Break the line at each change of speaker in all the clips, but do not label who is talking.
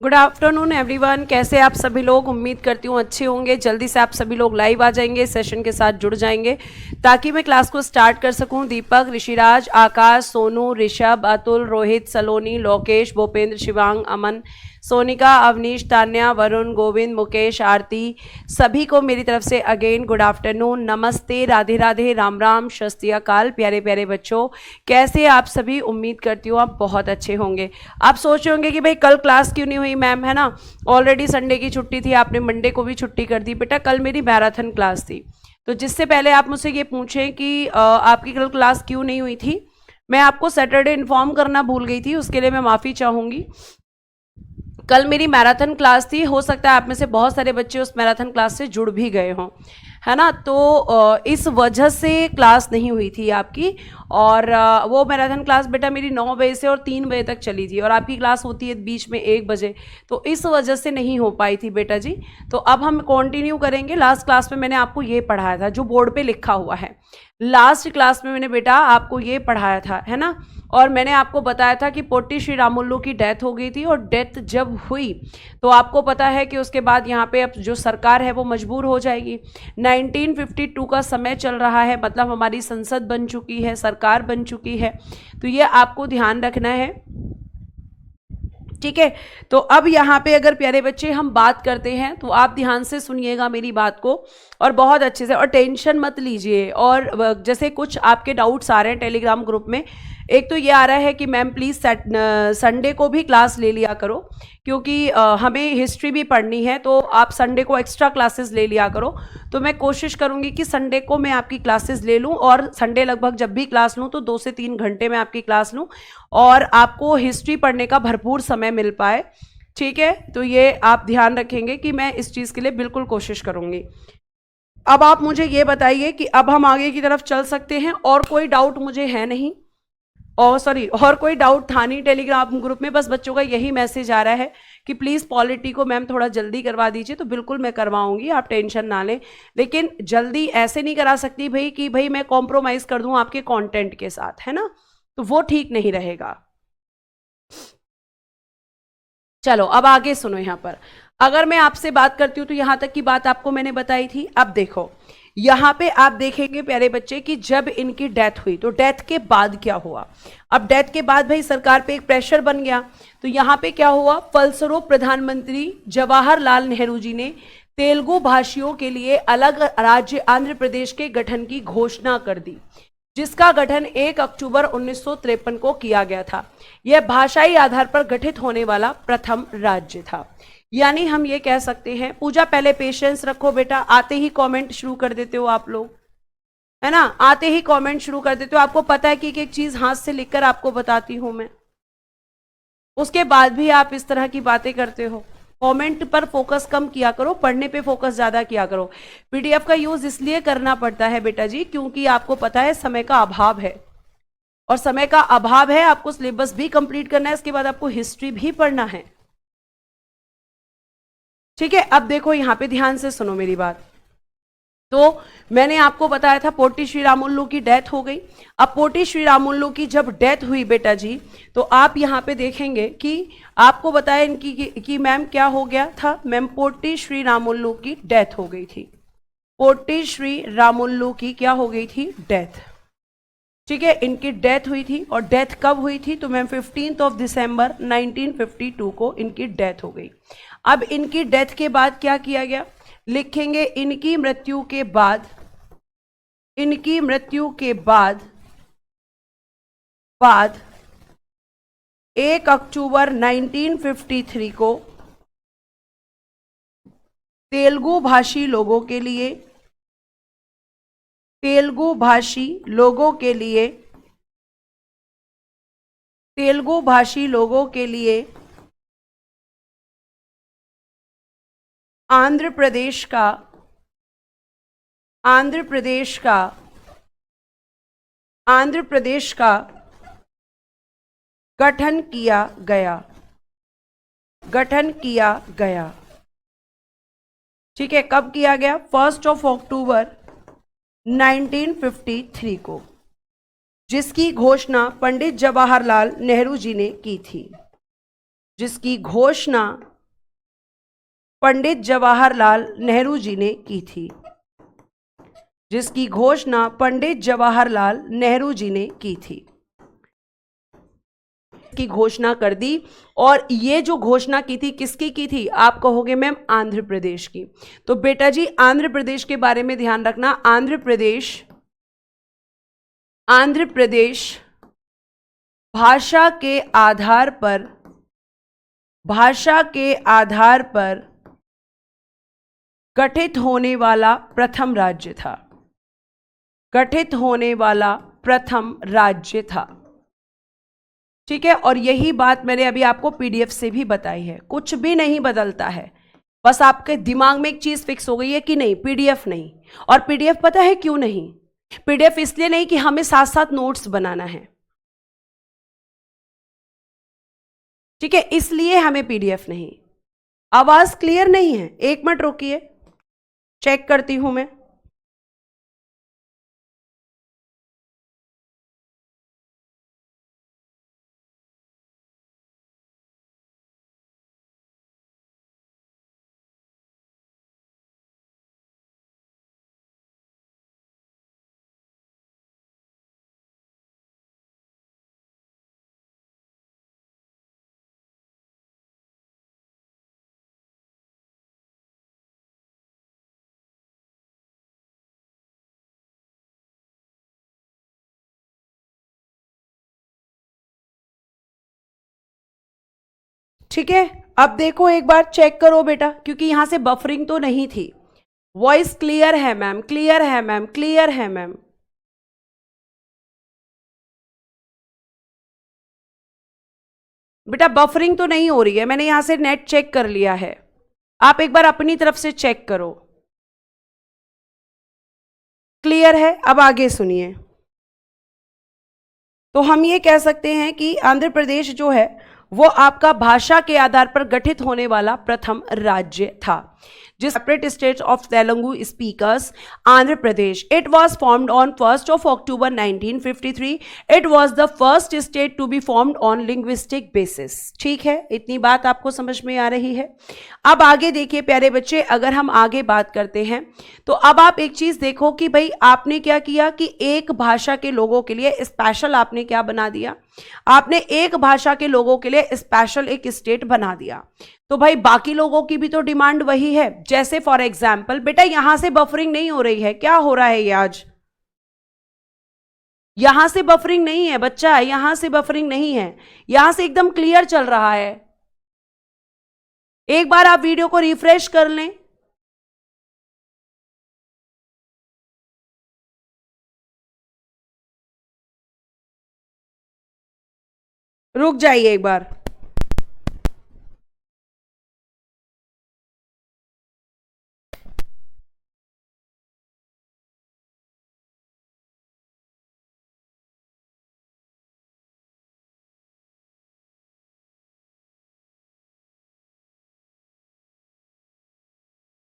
Good afternoon everyone. कैसे आप सभी लोग? उम्मीद करती हूँ अच्छे होंगे। जल्दी से आप सभी लोग लाइव आ जाएंगे, सेशन के साथ जुड़ जाएंगे ताकि मैं क्लास को स्टार्ट कर सकूँ। दीपक, ऋषिराज, आकाश, सोनू, ऋषभ, अतुल, रोहित, सलोनी, लोकेश, भूपेंद्र, शिवांग, अमन, सोनिका, अवनीश, तान्या, वरुण, गोविंद, मुकेश, आरती, सभी को मेरी तरफ से अगेन गुड आफ्टरनून, नमस्ते, राधे राधे, राम राम, शस्त्री अकाल। प्यारे प्यारे बच्चों, कैसे आप सभी? उम्मीद करती हूँ आप बहुत अच्छे होंगे। आप सोच रहे होंगे कि भाई कल क्लास क्यों नहीं हुई मैम, है ना? ऑलरेडी संडे की छुट्टी थी, आपने मंडे को भी छुट्टी कर दी। बेटा कल मेरी मैराथन क्लास थी, तो जिससे पहले आप मुझसे ये पूछें कि आपकी कल क्लास क्यों नहीं हुई थी, मैं आपको सैटरडे इन्फॉर्म करना भूल गई थी, उसके लिए मैं माफ़ी चाहूँगी। कल मेरी मैराथन क्लास थी, हो सकता है आप में से बहुत सारे बच्चे उस मैराथन क्लास से जुड़ भी गए हों, है ना? तो इस वजह से क्लास नहीं हुई थी आपकी। और वो मैराथन क्लास बेटा मेरी 9 बजे से और 3 बजे तक चली थी, और आपकी क्लास होती है बीच में 1 बजे, तो इस वजह से नहीं हो पाई थी बेटा जी। तो अब हम कंटिन्यू करेंगे। लास्ट क्लास में मैंने आपको ये पढ़ाया था जो बोर्ड पे लिखा हुआ है। लास्ट क्लास में मैंने बेटा आपको ये पढ़ाया था, है ना? और मैंने आपको बताया था कि पोटी श्री रामुल्लू की डेथ हो गई थी, और डेथ जब हुई तो आपको पता है कि उसके बाद यहाँ पे अब जो सरकार है वो मजबूर हो जाएगी। 1952 का समय चल रहा है, मतलब हमारी संसद बन चुकी है, सरकार बन चुकी है, तो ये आपको ध्यान रखना है, ठीक है? तो अब यहाँ पे अगर प्यारे बच्चे हम बात करते हैं तो आप ध्यान से सुनिएगा मेरी बात को, और बहुत अच्छे से, और टेंशन मत लीजिए। और जैसे कुछ आपके डाउट्स आ रहे हैं टेलीग्राम ग्रुप में, एक तो ये आ रहा है कि मैम प्लीज़ संडे को भी क्लास ले लिया करो, क्योंकि हमें हिस्ट्री भी पढ़नी है, तो आप संडे को एक्स्ट्रा क्लासेस ले लिया करो। तो मैं कोशिश करूँगी कि संडे को मैं आपकी क्लासेस ले लूँ, और संडे लगभग जब भी क्लास लूँ तो 2 से 3 घंटे में आपकी क्लास लूँ, और आपको हिस्ट्री पढ़ने का भरपूर समय मिल पाए, ठीक है? तो ये आप ध्यान रखेंगे कि मैं इस चीज़ के लिए बिल्कुल कोशिश करूँगी। अब आप मुझे ये बताइए कि अब हम आगे की तरफ चल सकते हैं, और कोई डाउट मुझे है नहीं, और सॉरी, और कोई डाउट था नहीं टेलीग्राम ग्रुप में, बस बच्चों का यही मैसेज आ रहा है कि प्लीज़ पॉलिटी को मैम थोड़ा जल्दी करवा दीजिए। तो बिल्कुल मैं करवाऊंगी, आप टेंशन ना लें, लेकिन जल्दी ऐसे नहीं करा सकती भाई कि भाई मैं कॉम्प्रोमाइज़ कर दूं आपके कंटेंट के साथ, है ना? तो वो ठीक नहीं रहेगा। चलो अब आगे सुनो। यहाँ पर अगर मैं आपसे बात करती हूँ तो यहाँ तक की बात आपको मैंने बताई थी। अब देखो यहाँ पे आप देखेंगे प्यारे बच्चे कि जब इनकी डेथ हुई तो डेथ के बाद क्या हुआ। अब डेथ के बाद भाई सरकार पे एक प्रेशर बन गया, तो यहाँ पे क्या हुआ, फलस्वरूप प्रधानमंत्री जवाहरलाल नेहरू जी ने तेलुगु भाषियों के लिए अलग राज्य आंध्र प्रदेश के गठन की घोषणा कर दी, जिसका गठन 1 अक्टूबर 1953 को किया गया था। यह भाषाई आधार पर गठित होने वाला प्रथम राज्य था। यानी हम ये कह सकते हैं, पूजा पहले पेशेंस रखो बेटा, आते ही कमेंट शुरू कर देते हो आप लोग, है ना? आते ही कमेंट शुरू कर देते हो। आपको पता है कि एक चीज हाथ से लिखकर आपको बताती हूं मैं, उसके बाद भी आप इस तरह की बातें करते हो। कमेंट पर फोकस कम किया करो, पढ़ने पे फोकस ज्यादा किया करो। पीडीएफ का यूज इसलिए करना पड़ता है बेटा जी क्योंकि आपको पता है समय का अभाव है, और समय का अभाव है, आपको सिलेबस भी कंप्लीट करना है, इसके बाद आपको हिस्ट्री भी पढ़ना है, ठीक है? अब देखो यहाँ पे ध्यान से सुनो मेरी बात। तो मैंने आपको बताया था पोटी श्री रामुल्लू की डेथ हो गई। अब पोटी श्री रामुल्लू की जब डेथ हुई बेटा जी, तो आप यहाँ पे देखेंगे कि आपको बताया इनकी कि मैम क्या हो गया था, मैम पोटी श्री रामुल्लू की डेथ हो गई थी। पोटी श्री रामुल्लू की क्या हो गई थी, डेथ, ठीक है? इनकी डेथ हुई थी, और डेथ कब हुई थी, तो मैम 15 दिसंबर 1952 को इनकी डेथ हो गई। अब इनकी डेथ के बाद क्या किया गया, लिखेंगे इनकी मृत्यु के बाद, इनकी मृत्यु के बाद 1 अक्टूबर 1953 को तेलुगु भाषी लोगों के लिए, तेलुगु भाषी लोगों के लिए, तेलुगु भाषी लोगों के लिए आंध्र प्रदेश का, आंध्र प्रदेश का, आंध्र प्रदेश का गठन किया गया, गठन किया गया, ठीक है? कब किया गया, 1 अक्टूबर 1953 को, जिसकी घोषणा पंडित जवाहरलाल नेहरू जी ने की थी, जिसकी घोषणा पंडित जवाहरलाल नेहरू जी ने की थी, जिसकी घोषणा पंडित जवाहरलाल नेहरू जी ने की थी, की घोषणा कर दी। और ये जो घोषणा की थी किसकी की थी? आप कहोगे मैम आंध्र प्रदेश की। तो बेटा जी आंध्र प्रदेश के बारे में ध्यान रखना। आंध्र प्रदेश भाषा के आधार पर गठित होने वाला प्रथम राज्य था, गठित होने वाला प्रथम राज्य था। ठीक है, और यही बात मैंने अभी आपको पीडीएफ से भी बताई है, कुछ भी नहीं बदलता है, बस आपके दिमाग में एक चीज फिक्स हो गई है कि नहीं पीडीएफ नहीं। और पीडीएफ पता है क्यों नहीं? पीडीएफ इसलिए नहीं कि हमें साथ साथ नोट्स बनाना है, ठीक है, इसलिए हमें पीडीएफ नहीं। आवाज क्लियर नहीं है? एक मिनट रुकिए, चेक करती हूं मैं। ठीक है, अब देखो एक बार चेक करो बेटा, क्योंकि यहां से बफरिंग तो नहीं थी। वॉइस क्लियर है मैम, क्लियर है मैम, क्लियर है मैम। बेटा बफरिंग तो नहीं हो रही है, मैंने यहां से नेट चेक कर लिया है, आप एक बार अपनी तरफ से चेक करो। क्लियर है? अब आगे सुनिए। तो हम ये कह सकते हैं कि आंध्र प्रदेश जो है वो आपका भाषा के आधार पर गठित होने वाला प्रथम राज्य था, जिस separate state of Telugu speakers Andhra Pradesh. It was formed on 1 October 1953। It was the first state to be formed on linguistic basis. ठीक है, इतनी बात आपको समझ में आ रही है। अब आगे देखिए प्यारे बच्चे, अगर हम आगे बात करते हैं तो अब आप एक चीज देखो कि भाई आपने क्या किया कि एक भाषा के लोगों के लिए स्पेशल आपने क्या बना दिया, आपने एक भाषा के लोगों के लिए स्पेशल एक स्टेट बना दिया। तो भाई बाकी लोगों की भी तो डिमांड वही है। जैसे फॉर एग्जाम्पल बेटा यहां से बफरिंग नहीं हो रही है, क्या हो रहा है ये आज? यहां से बफरिंग नहीं है बच्चा, यहां से बफरिंग नहीं है, यहां से एकदम क्लियर चल रहा है। एक बार आप वीडियो को रिफ्रेश कर लें। रुक जाइए एक बार।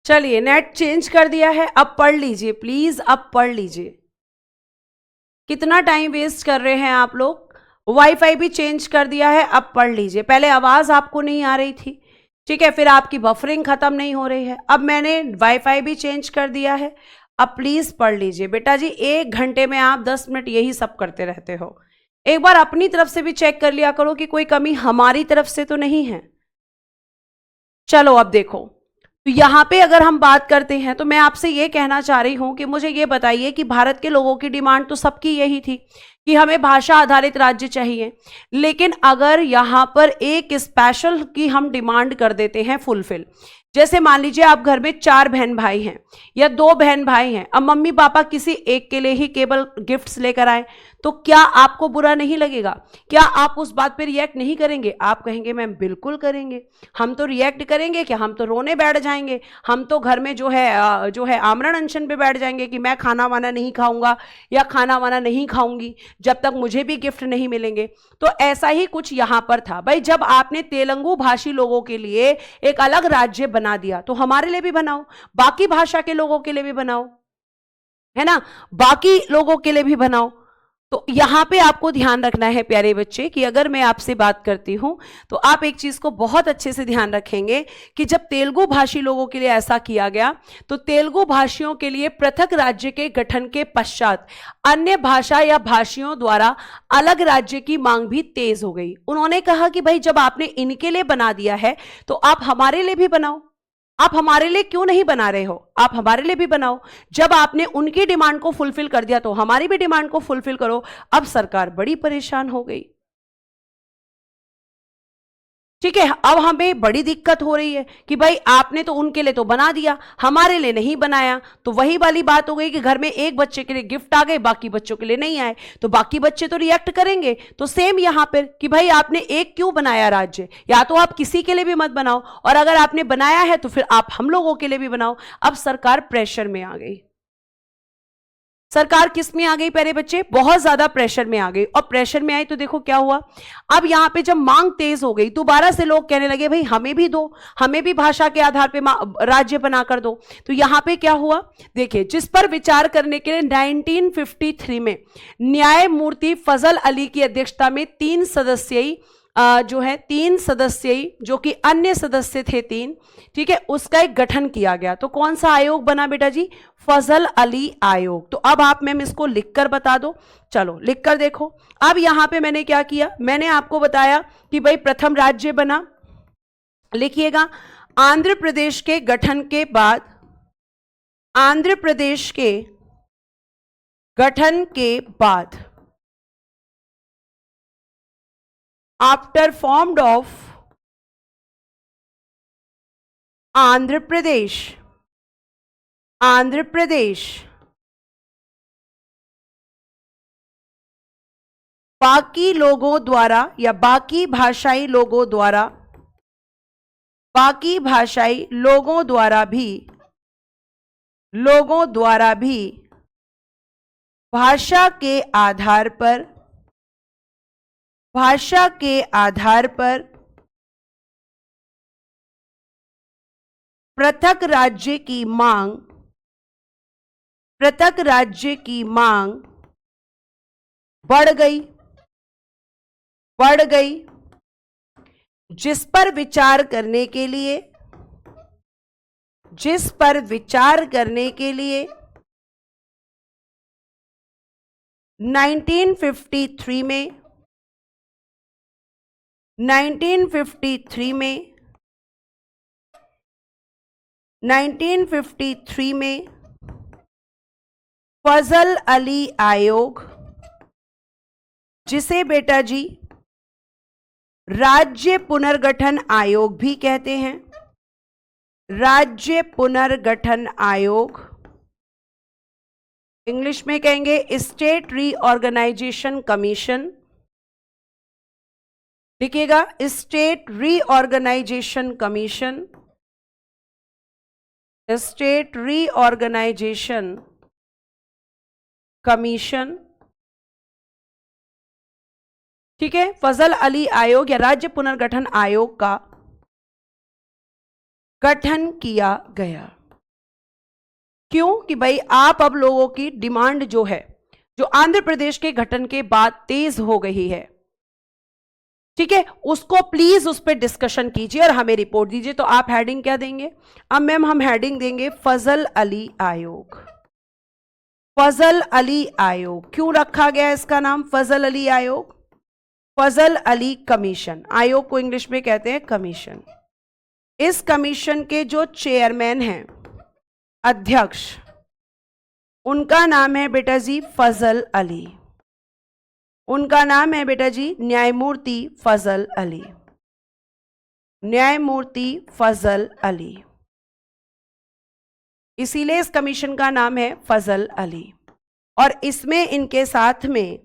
चलिए नेट चेंज कर दिया है, अब पढ़ लीजिए प्लीज, अब पढ़ लीजिए। कितना टाइम वेस्ट कर रहे हैं आप लोग? वाईफाई भी चेंज कर दिया है, अब पढ़ लीजिए। पहले आवाज आपको नहीं आ रही थी, ठीक है, फिर आपकी बफरिंग खत्म नहीं हो रही है, अब मैंने वाईफाई भी चेंज कर दिया है। अब प्लीज पढ़ लीजिए बेटा जी, 1 घंटे में आप 10 मिनट यही सब करते रहते हो। एक बार अपनी तरफ से भी चेक कर लिया करो कि कोई कमी हमारी तरफ से तो नहीं है। चलो अब देखो, तो यहां पे अगर हम बात करते हैं तो मैं आपसे ये कहना चाह रही हूं कि मुझे ये बताइए कि भारत के लोगों की डिमांड तो सबकी यही थी कि हमें भाषा आधारित राज्य चाहिए, लेकिन अगर यहां पर एक स्पेशल की हम डिमांड कर देते हैं फुलफिल, जैसे मान लीजिए आप घर में 4 बहन भाई हैं या 2 बहन भाई हैं, अब मम्मी पापा किसी एक के लिए ही केवल गिफ्ट्स लेकर आए, तो क्या आपको बुरा नहीं लगेगा? क्या आप उस बात पे रिएक्ट नहीं करेंगे? आप कहेंगे मैम बिल्कुल करेंगे, हम तो रिएक्ट करेंगे, क्या हम तो रोने बैठ जाएंगे, हम तो घर में जो है आमरण अनशन पे बैठ जाएंगे कि मैं खाना वाना नहीं खाऊंगा या खाना वाना नहीं खाऊंगी जब तक मुझे भी गिफ्ट नहीं मिलेंगे। तो ऐसा ही कुछ यहां पर था भाई, जब आपने तेलुगु भाषी लोगों के लिए एक अलग राज्य बना दिया तो हमारे लिए भी बनाओ, बाकी भाषा के लोगों के लिए भी बनाओ, है ना, बाकी लोगों के लिए भी बनाओ। तो यहां पे आपको ध्यान रखना है प्यारे बच्चे कि अगर मैं आपसे बात करती हूं तो आप एक चीज को बहुत अच्छे से ध्यान रखेंगे कि जब तेलुगु भाषी लोगों के लिए ऐसा किया गया तो तेलुगु भाषियों के लिए पृथक राज्य के गठन के पश्चात अन्य भाषा या भाषियों द्वारा अलग राज्य की मांग भी तेज हो गई। उन्होंने कहा कि भाई जब आपने इनके लिए बना दिया है तो आप हमारे लिए भी बनाओ। आप हमारे लिए क्यों नहीं बना रहे हो, आप हमारे लिए भी बनाओ। जब आपने उनकी डिमांड को फुलफिल कर दिया तो हमारी भी डिमांड को फुलफिल करो। अब सरकार बड़ी परेशान हो गई। ठीक है, अब हमें बड़ी दिक्कत हो रही है कि भाई आपने तो उनके लिए तो बना दिया, हमारे लिए नहीं बनाया। तो वही वाली बात हो गई कि घर में एक बच्चे के लिए गिफ्ट आ गए, बाकी बच्चों के लिए नहीं आए, तो बाकी बच्चे तो रिएक्ट करेंगे। तो सेम यहां पर कि भाई आपने एक क्यों बनाया राज्य, या तो आप किसी के लिए भी मत बनाओ, और अगर आपने बनाया है तो फिर आप हम लोगों के लिए भी बनाओ। अब सरकार प्रेशर में आ गई। सरकार किस में आ गई प्यारे बच्चे, बहुत ज्यादा प्रेशर में आ गई। और प्रेशर में आई तो देखो क्या हुआ, अब यहां पे जब मांग तेज हो गई दोबारा से लोग कहने लगे भाई हमें भी दो, हमें भी भाषा के आधार पे राज्य बनाकर दो। तो यहां पे क्या हुआ देखिए, जिस पर विचार करने के लिए 1953 में न्यायमूर्ति फजल अली की अध्यक्षता में 3 सदस्यीय जो कि अन्य सदस्य थे 3, ठीक है, उसका एक गठन किया गया। तो कौन सा आयोग बना बेटा जी, फजल अली आयोग। तो अब आप मैम इसको लिखकर बता दो, चलो लिखकर देखो। अब यहां पे मैंने क्या किया, मैंने आपको बताया कि भाई प्रथम राज्य बना, लिखिएगा आंध्र प्रदेश के गठन के बाद, आंध्र प्रदेश के गठन के बाद, after formed of Andhra Pradesh, Andhra Pradesh बाकी लोगों द्वारा या बाकी भाषाई लोगों द्वारा, बाकी भाषाई लोगों द्वारा भी भाषा के आधार पर, भाषा के आधार पर पृथक राज्य की मांग, पृथक राज्य की मांग बढ़ गई, बढ़ गई, जिस पर विचार करने के लिए, जिस पर विचार करने के लिए 1953 में, 1953 में, 1953 में फजल अली आयोग, जिसे बेटा जी राज्य पुनर्गठन आयोग भी कहते हैं, राज्य पुनर्गठन आयोग, इंग्लिश में कहेंगे स्टेट रीऑर्गेनाइजेशन कमीशन, लिखिएगा state reorganisation commission, state reorganisation commission, ठीक है, फजल अली आयोग या राज्य पुनर्गठन आयोग का गठन किया गया। क्यों कि भाई आप अब लोगों की डिमांड जो है, जो आंध्र प्रदेश के गठन के बाद तेज हो गई है, ठीक है, उसको प्लीज उस पर डिस्कशन कीजिए और हमें रिपोर्ट दीजिए। तो आप हेडिंग क्या देंगे, अब मैम हम हेडिंग देंगे फजल अली आयोग। फजल अली आयोग क्यों रखा गया इसका नाम फजल अली आयोग, फजल अली कमीशन, आयोग को इंग्लिश में कहते हैं कमीशन। इस कमीशन के जो चेयरमैन हैं, अध्यक्ष, उनका नाम है बेटा जी फजल अली, उनका नाम है बेटा जी न्यायमूर्ति फजल अली, न्यायमूर्ति फजल अली, इसीलिए इस कमीशन का नाम है फजल अली। और इसमें इनके साथ में,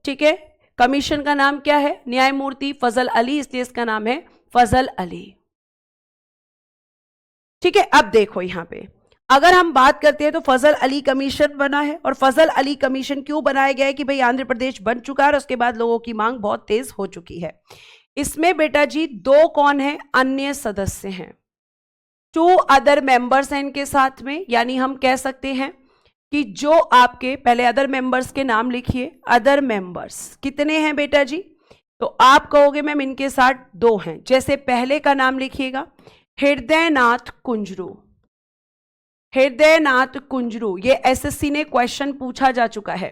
ठीक है, कमीशन का नाम क्या है, न्यायमूर्ति फजल अली, इसलिए इसका नाम है फजल अली। ठीक है, अब देखो यहां पे अगर हम बात करते हैं तो फजल अली कमीशन बना है। और फजल अली कमीशन क्यों बनाया गया है कि भाई आंध्र प्रदेश बन चुका है और उसके बाद लोगों की मांग बहुत तेज हो चुकी है। इसमें बेटा जी 2 कौन है, अन्य सदस्य हैं, 2 अदर मेंबर्स हैं इनके साथ में, यानी हम कह सकते हैं कि जो आपके पहले अदर मेंबर्स के नाम लिखिए। अदर मेंबर्स कितने हैं बेटा जी? तो आप कहोगे मैम इनके साथ 2 हैं। जैसे पहले का नाम लिखिएगा हृदयनाथ कुंजरू। हृदयनाथ कुंजरू, ये एसएससी ने क्वेश्चन पूछा जा चुका है,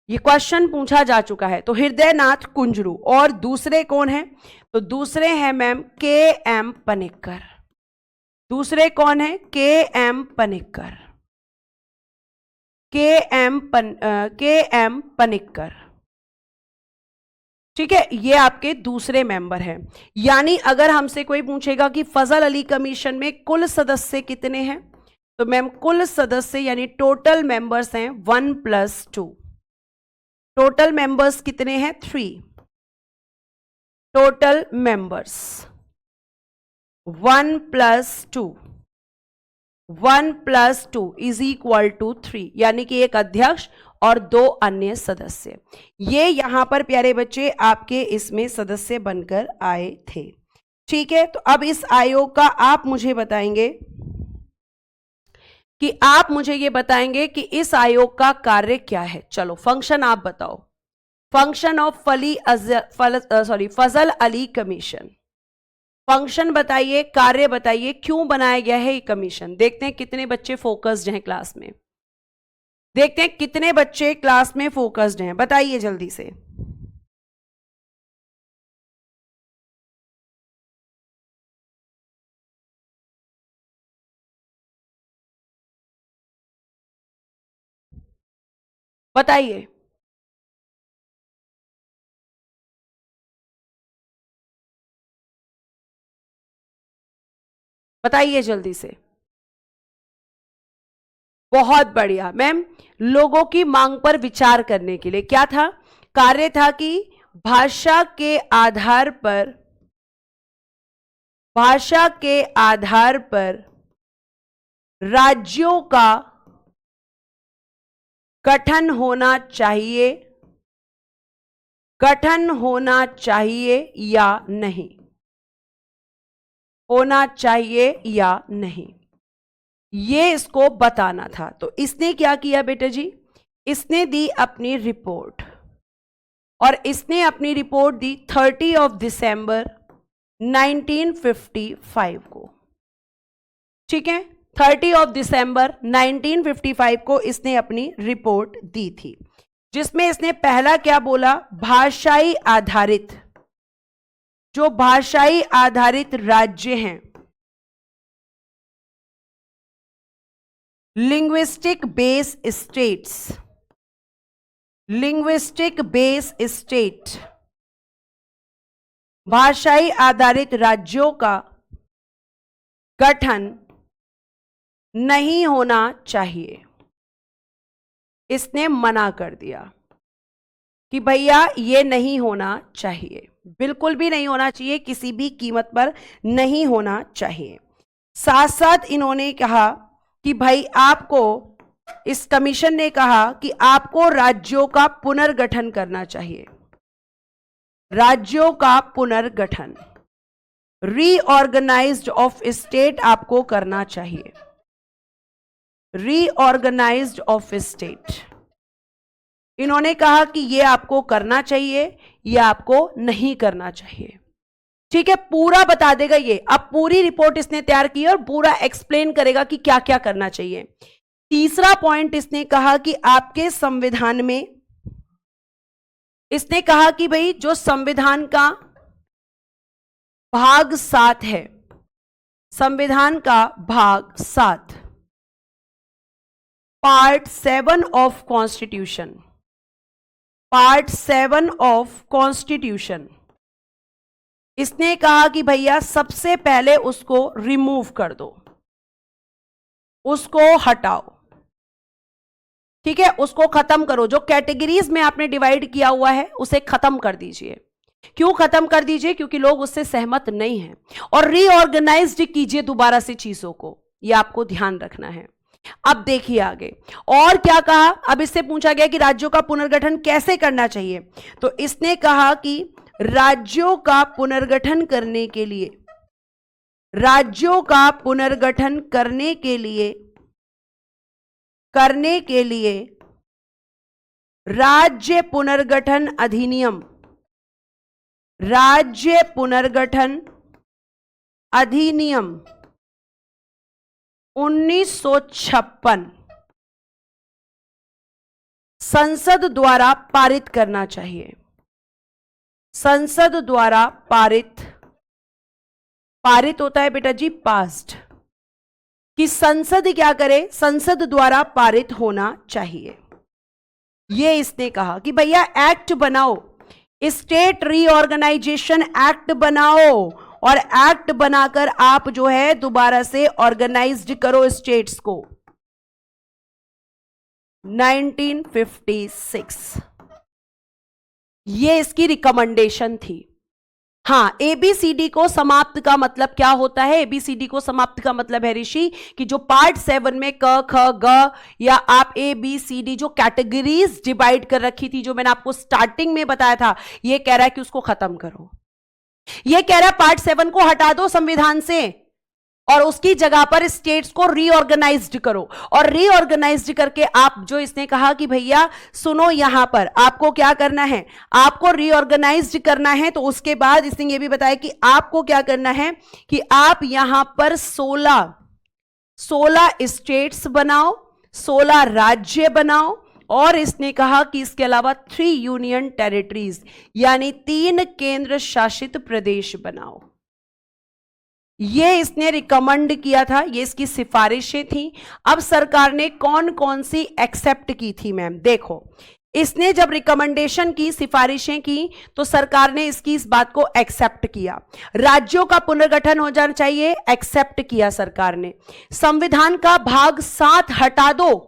ये क्वेश्चन पूछा जा चुका है। तो हृदयनाथ कुंजरू। और दूसरे कौन है? तो दूसरे हैं मैम के एम पनिक्कर। दूसरे कौन है? के एम पनिक्कर। के एम पनिक्कर, ठीक है, ये आपके दूसरे मेंबर हैं। यानी अगर हमसे कोई पूछेगा कि फजल अली कमीशन में कुल सदस्य कितने हैं, तो मैम कुल सदस्य यानी टोटल मेंबर्स हैं 1+2। टोटल मेंबर्स कितने हैं? 3। Total members 1+2, 1+2 is equal to 3, यानी कि एक अध्यक्ष और 2 अन्य सदस्य। ये यहां पर प्यारे बच्चे आपके इसमें सदस्य बनकर आए थे। ठीक है, तो अब इस आयोग का आप मुझे बताएंगे कि कि इस आयोग का कार्य क्या है। चलो फंक्शन आप बताओ। Function of Fazal Ali commission. Function बताइए, कार्य बताइए, क्यों बनाया गया है ये कमीशन। देखते हैं कितने बच्चे फोकस्ड हैं क्लास में। देखते हैं कितने बच्चे क्लास में फोकस्ड हैं, बताइए जल्दी से। बताइए। बताइए जल्दी से। बहुत बढ़िया मैम। लोगों की मांग पर विचार करने के लिए क्या था? कार्य था कि भाषा के आधार पर राज्यों का गठन होना चाहिए या नहीं, होना चाहिए या नहीं, ये इसको बताना था। तो इसने क्या किया बेटा जी? इसने दी अपनी रिपोर्ट, और इसने अपनी रिपोर्ट दी 30 दिसंबर 1955 को। ठीक है, 30 दिसंबर 1955 को इसने अपनी रिपोर्ट दी थी, जिसमें इसने पहला क्या बोला? भाषाई आधारित, जो भाषाई आधारित राज्य हैं, लिंग्विस्टिक बेस स्टेट, भाषाई आधारित राज्यों का गठन नहीं होना चाहिए। इसने मना कर दिया कि भैया ये नहीं होना चाहिए, बिल्कुल भी नहीं होना चाहिए, किसी भी कीमत पर नहीं होना चाहिए। साथ साथ इन्होंने कहा कि भाई आपको, इस कमीशन ने कहा कि आपको राज्यों का पुनर्गठन करना चाहिए। राज्यों का पुनर्गठन, रीऑर्गेनाइज्ड ऑफ स्टेट आपको करना चाहिए। रीऑर्गेनाइज्ड ऑफ स्टेट इन्होंने कहा कि ये आपको करना चाहिए, ये आपको नहीं करना चाहिए। ठीक है, पूरा बता देगा ये। अब पूरी रिपोर्ट इसने तैयार की और पूरा एक्सप्लेन करेगा कि क्या क्या करना चाहिए। तीसरा पॉइंट इसने कहा कि आपके संविधान में, इसने कहा कि भाई जो संविधान का भाग 7 है, संविधान का भाग 7 part 7 of constitution, part 7 of constitution, इसने कहा कि भैया सबसे पहले उसको रिमूव कर दो, उसको हटाओ। ठीक है, उसको खत्म करो। जो कैटेगरीज में आपने डिवाइड किया हुआ है उसे खत्म कर दीजिए। क्यों खत्म कर दीजिए? क्योंकि लोग उससे सहमत नहीं हैं। और रीऑर्गेनाइज्ड कीजिए दोबारा से चीजों को, यह आपको ध्यान रखना है। अब देखिए आगे और क्या कहा। अब इससे पूछा गया कि राज्यों का पुनर्गठन कैसे करना चाहिए, तो इसने कहा कि राज्यों का पुनर्गठन करने के लिए, राज्यों का पुनर्गठन करने के लिए करने के लिए राज्य पुनर्गठन अधिनियम, राज्य पुनर्गठन अधिनियम 1956 संसद द्वारा पारित करना चाहिए। संसद द्वारा पारित, पारित होता है बेटा जी पास्ड, कि संसद क्या करे, संसद द्वारा पारित होना चाहिए। ये इसने कहा कि भैया एक्ट बनाओ, स्टेट रीऑर्गेनाइजेशन एक्ट बनाओ, और एक्ट बनाकर आप जो है दोबारा से ऑर्गेनाइज्ड करो स्टेट्स को। 1956 ये इसकी रिकमेंडेशन थी। हाँ, एबीसीडी को समाप्त का मतलब क्या होता है? एबीसीडी को समाप्त का मतलब है ऋषि कि जो पार्ट 7 में क ख ग या आप एबीसीडी जो कैटेगरीज डिवाइड कर रखी थी, जो मैंने आपको स्टार्टिंग में बताया था, ये कह रहा है कि उसको खत्म करो। ये कह रहा है पार्ट 7 को हटा दो संविधान से और उसकी जगह पर स्टेट्स को रीऑर्गेनाइज्ड करो। और रीऑर्गेनाइज्ड करके आप जो इसने कहा कि भैया सुनो, यहां पर आपको क्या करना है, आपको रीऑर्गेनाइज्ड करना है। तो उसके बाद इसने ये भी बताया कि आपको क्या करना है कि आप यहां पर 16 स्टेट्स बनाओ, 16 राज्य बनाओ, और इसने कहा कि इसके अलावा 3 यूनियन टेरिटरीज यानी 3 केंद्र शासित प्रदेश बनाओ। ये इसने रिकमेंड किया था, ये इसकी सिफारिशें थी। अब सरकार ने कौन कौन सी एक्सेप्ट की थी मैम? देखो, इसने जब रिकमेंडेशन की, सिफारिशें की, तो सरकार ने इसकी इस बात को एक्सेप्ट किया। राज्यों का पुनर्गठन हो जाना चाहिए, एक्सेप्ट किया सरकार ने। संविधान का भाग 7 हटा दो,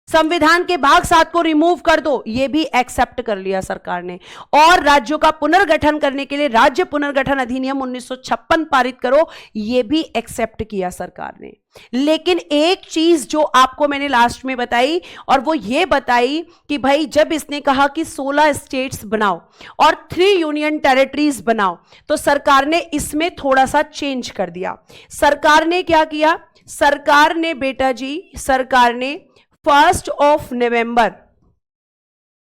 संविधान के भाग 7 को रिमूव कर दो, यह भी एक्सेप्ट कर लिया सरकार ने। और राज्यों का पुनर्गठन करने के लिए राज्य पुनर्गठन अधिनियम 1956 पारित करो, यह भी एक्सेप्ट किया सरकार ने। लेकिन एक चीज जो आपको मैंने लास्ट में बताई, और वो ये बताई कि भाई जब इसने कहा कि 16 स्टेट्स बनाओ और 3 यूनियन टेरिटरीज बनाओ, तो सरकार ने इसमें थोड़ा सा चेंज कर दिया। सरकार ने क्या किया? सरकार ने बेटा जी, सरकार ने 1 नवंबर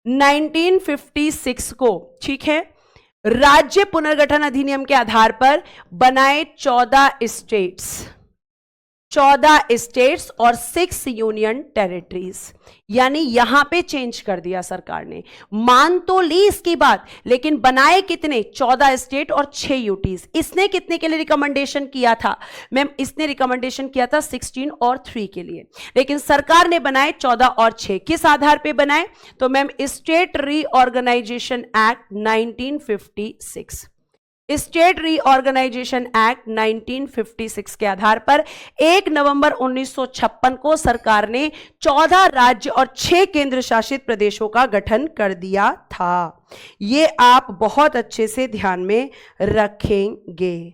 1956 को, ठीक है, राज्य पुनर्गठन अधिनियम के आधार पर बनाए 14 स्टेट्स और 6 यूनियन टेरिटरीज। यानी यहां पे चेंज कर दिया सरकार ने। मान तो ली इसकी बात, लेकिन बनाए कितने? 14 स्टेट और 6 यूटीज। इसने कितने के लिए रिकमेंडेशन किया था मैम? इसने रिकमेंडेशन किया था 16 और 3 के लिए, लेकिन सरकार ने बनाए 14 और 6। किस आधार पे बनाए? तो ma'am state reorganisation act 1956, state reorganisation act 1956 के आधार पर 1 नवंबर 1956 को सरकार ने 14 राज्य और 6 केंद्र शासित प्रदेशों का गठन कर दिया था। ये आप बहुत अच्छे से ध्यान में रखेंगे,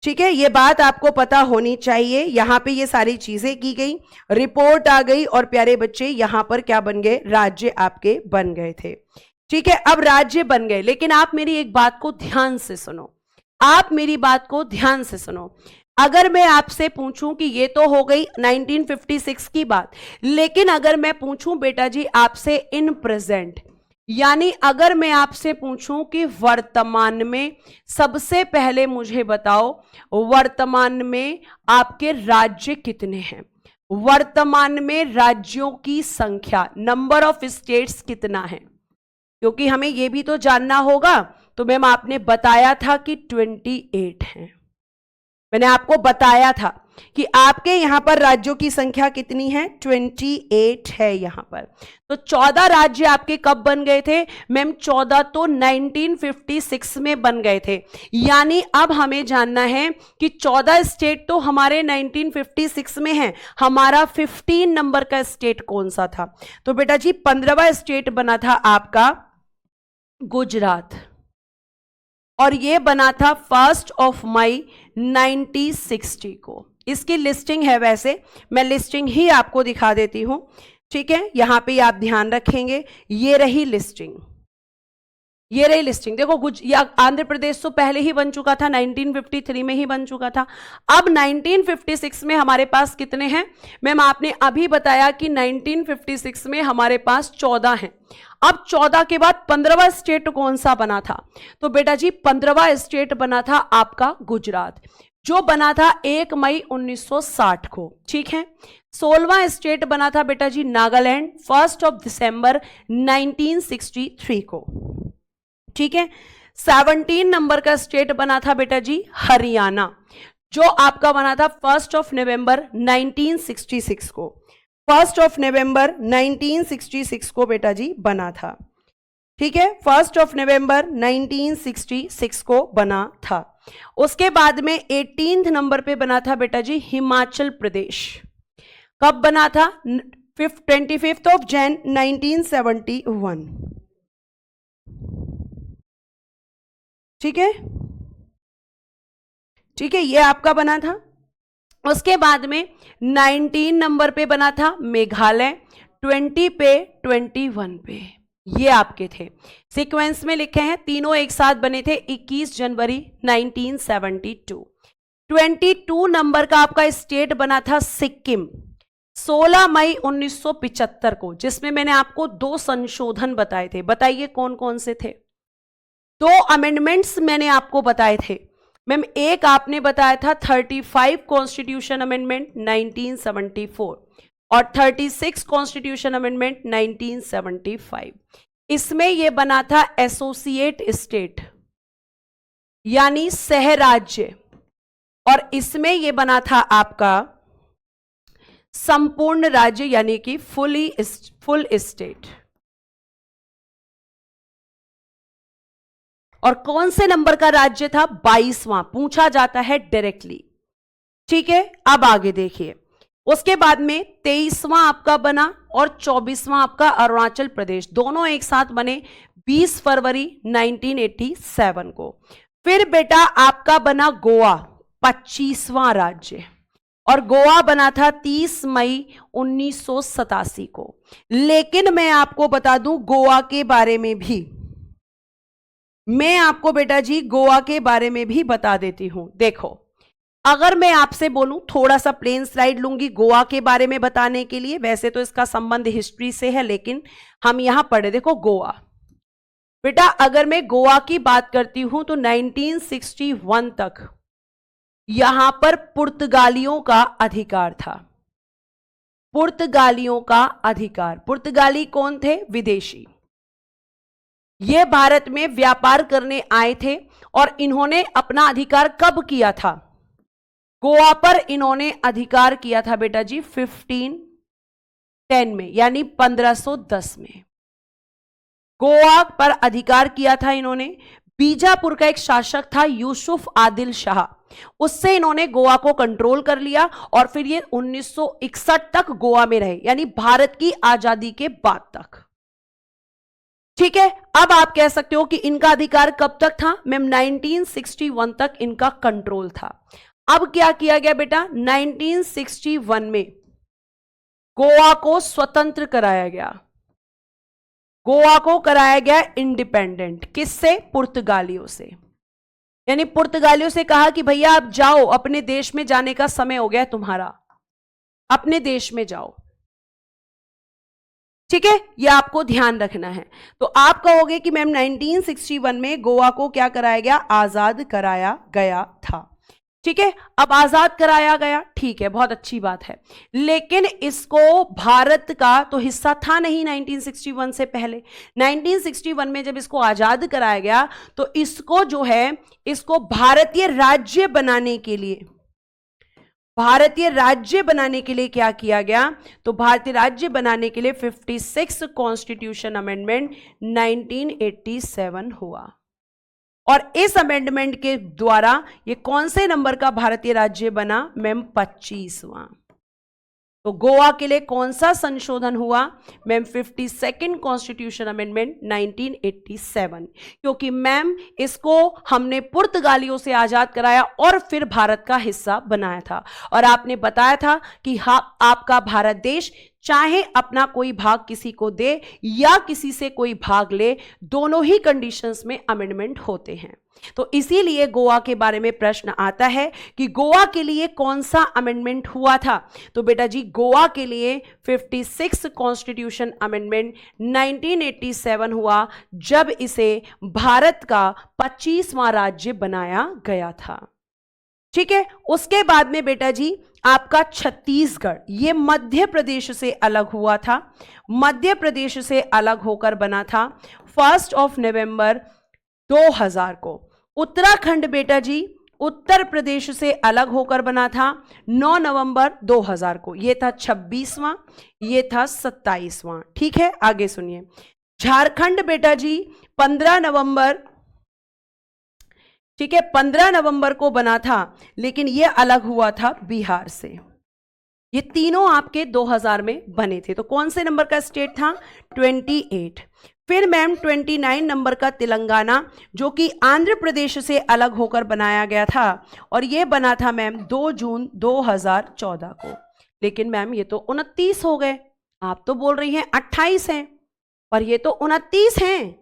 ठीक है? ये बात आपको पता होनी चाहिए। यहां पे ये सारी चीजें की गई, रिपोर्ट आ गई, और प्यारे बच्चे यहां पर क्या बन गए? राज्य आपके बन गए थे, ठीक है? अब राज्य बन गए, लेकिन आप मेरी एक बात को ध्यान से सुनो, आप मेरी बात को ध्यान से सुनो। अगर मैं आपसे पूछूं कि ये तो हो गई 1956 की बात, लेकिन अगर मैं पूछूं बेटा जी आपसे इन प्रेजेंट, यानी अगर मैं आपसे पूछूं कि वर्तमान में, सबसे पहले मुझे बताओ वर्तमान में आपके राज्य कितने हैं? वर्तमान में राज्यों की संख्या, नंबर ऑफ स्टेट्स कितना है? क्योंकि हमें यह भी तो जानना होगा। तो मैम आपने बताया था कि 28 हैं। मैंने आपको बताया था कि आपके यहां पर राज्यों की संख्या कितनी है? 28 है यहां पर। तो 14 राज्य आपके कब बन गए थे मैम? 14 तो 1956 में बन गए थे। यानी अब हमें जानना है कि 14 स्टेट तो हमारे 1956 में हैं, हमारा 15 नंबर का स्टेट कौन सा था? तो बेटा जी 15वां स्टेट बना था आपका गुजरात, और यह बना था 1 मई 1960 को। इसकी लिस्टिंग है, वैसे मैं लिस्टिंग ही आपको दिखा देती हूं, ठीक है? यहां पे आप ध्यान रखेंगे, ये रही लिस्टिंग। ये रही लिस्टिंग। देखो या आंध्र प्रदेश तो पहले ही बन चुका था, 1953 में ही बन चुका था। अब 1956 में हमारे पास कितने हैं मैम? आपने अभी बताया कि 1956 में हमारे पास 14 हैं। अब 14 के बाद 15वां स्टेट कौन सा बना था? तो बेटा जी 15वां स्टेट बना था आपका गुजरात, जो बना था 1 मई 1960 को। ठीक है। 16वां स्टेट बना था बेटा जी नागालैंड, 1 दिसंबर 1963 को। ठीक है। 17 नंबर का स्टेट बना था बेटा जी हरियाणा, जो आपका बना था 1 नवंबर 1966 को। 1 नवंबर 1966 को बेटा जी बना था। ठीक है। 1 नवंबर 1966 को बना था। उसके बाद में 18 नंबर पे बना था बेटा जी हिमाचल प्रदेश। कब बना था? 25 जनवरी 1971। ठीक है। ठीक है, ये आपका बना था। उसके बाद में 19 नंबर पे बना था मेघालय, 20 पे, 21 पे, ये आपके थे। सीक्वेंस में लिखे हैं, तीनों एक साथ बने थे 21 जनवरी 1972। 22 नंबर का आपका स्टेट बना था सिक्किम, 16 मई 1975 को, जिसमें मैंने आपको 2 संशोधन बताए थे। बताइए कौन कौन से थे? 2 अमेंडमेंट्स मैंने आपको बताए थे मैम। एक आपने बताया था 35 कॉन्स्टिट्यूशन अमेंडमेंट 1974 और 36 कॉन्स्टिट्यूशन अमेंडमेंट 1975। इसमें यह बना था एसोसिएट स्टेट यानी सह राज्य, और इसमें यह बना था आपका संपूर्ण राज्य यानी कि फुल स्टेट। और कौन से नंबर का राज्य था? 22वां, पूछा जाता है डायरेक्टली। ठीक है, अब आगे देखिए। उसके बाद में 23वां आपका बना और 24वां आपका अरुणाचल प्रदेश, दोनों एक साथ बने 20 फरवरी 1987 को। फिर बेटा आपका बना गोवा, 25वां राज्य, और गोवा बना था 30 मई 1987 को। लेकिन मैं आपको बता दूं गोवा के बारे में भी, मैं आपको बेटा जी गोवा के बारे में भी बता देती हूं। देखो, अगर मैं आपसे बोलूं, थोड़ा सा प्लेन स्लाइड लूंगी गोवा के बारे में बताने के लिए, वैसे तो इसका संबंध हिस्ट्री से है लेकिन हम यहां पढ़े। देखो गोवा बेटा, अगर मैं गोवा की बात करती हूं तो 1961 तक यहां पर पुर्तगालियों का अधिकार था। पुर्तगालियों का अधिकार। पुर्तगाली कौन थे? विदेशी। ये भारत में व्यापार करने आए थे और इन्होंने अपना अधिकार कब किया था? गोवा पर इन्होंने अधिकार किया था बेटा जी 1510 में, यानी 1510 में गोवा पर अधिकार किया था इन्होंने। बीजापुर का एक शासक था यूसुफ आदिल शाह, उससे इन्होंने गोवा को कंट्रोल कर लिया और फिर ये 1961 तक गोवा में रहे, यानी भारत की आजादी के बाद तक। ठीक है, अब आप कह सकते हो कि इनका अधिकार कब तक था? मैम 1961 तक इनका कंट्रोल था। अब क्या किया गया बेटा? 1961 में गोवा को स्वतंत्र कराया गया। गोवा को कराया गया इंडिपेंडेंट। किससे? पुर्तगालियों से। यानी पुर्तगालियों से कहा कि भैया आप जाओ, अपने देश में जाने का समय हो गया तुम्हारा, अपने देश में जाओ। ठीक है, यह आपको ध्यान रखना है। तो आप कहोगे कि मैम 1961 में गोवा को क्या कराया गया? आजाद कराया गया था। ठीक है, अब आजाद कराया गया, ठीक है, बहुत अच्छी बात है, लेकिन इसको भारत का तो हिस्सा था नहीं 1961 से पहले। 1961 में जब इसको आजाद कराया गया तो इसको जो है, इसको भारतीय राज्य बनाने के लिए, भारतीय राज्य बनाने के लिए क्या किया गया? तो भारतीय राज्य बनाने के लिए 56 कॉन्स्टिट्यूशन अमेंडमेंट 1987 हुआ, और इस अमेंडमेंट के द्वारा ये कौन से नंबर का भारतीय राज्य बना? मैम 25वां। तो गोवा के लिए कौन सा संशोधन हुआ? मैम 52nd कॉन्स्टिट्यूशन अमेंडमेंट 1987, क्योंकि मैम इसको हमने पुर्तगालियों से आजाद कराया और फिर भारत का हिस्सा बनाया था। और आपने बताया था कि हाँ, आपका भारत देश चाहे अपना कोई भाग किसी को दे या किसी से कोई भाग ले, दोनों ही कंडीशंस में अमेंडमेंट होते हैं। तो इसीलिए गोवा के बारे में प्रश्न आता है कि गोवा के लिए कौन सा अमेंडमेंट हुआ था। तो बेटा जी गोवा के लिए 56 कॉन्स्टिट्यूशन अमेंडमेंट 1987 हुआ, जब इसे भारत का 25वां राज्य बनाया गया था। ठीक है, उसके बाद में बेटा जी आपका छत्तीसगढ़, ये मध्य प्रदेश से अलग हुआ था, मध्य प्रदेश से अलग होकर बना था 1 नवंबर 2000 को। उत्तराखंड बेटा जी उत्तर प्रदेश से अलग होकर बना था 9 नवंबर 2000 को, ये था 26वां, ये था 27वां। ठीक है, आगे सुनिए। झारखंड बेटा जी 15 नवंबर, ठीक है, 15 नवंबर को बना था, लेकिन ये अलग हुआ था बिहार से। ये तीनों आपके 2000 में बने थे। तो कौन से नंबर का स्टेट था? 28। फिर मैम 29 नंबर का तेलंगाना, जो कि आंध्र प्रदेश से अलग होकर बनाया गया था, और ये बना था मैम 2 जून 2014 को। लेकिन मैम ये तो 29 हो गए, आप तो बोल रही हैं 28 हैं, पर ये तो 29 हैं।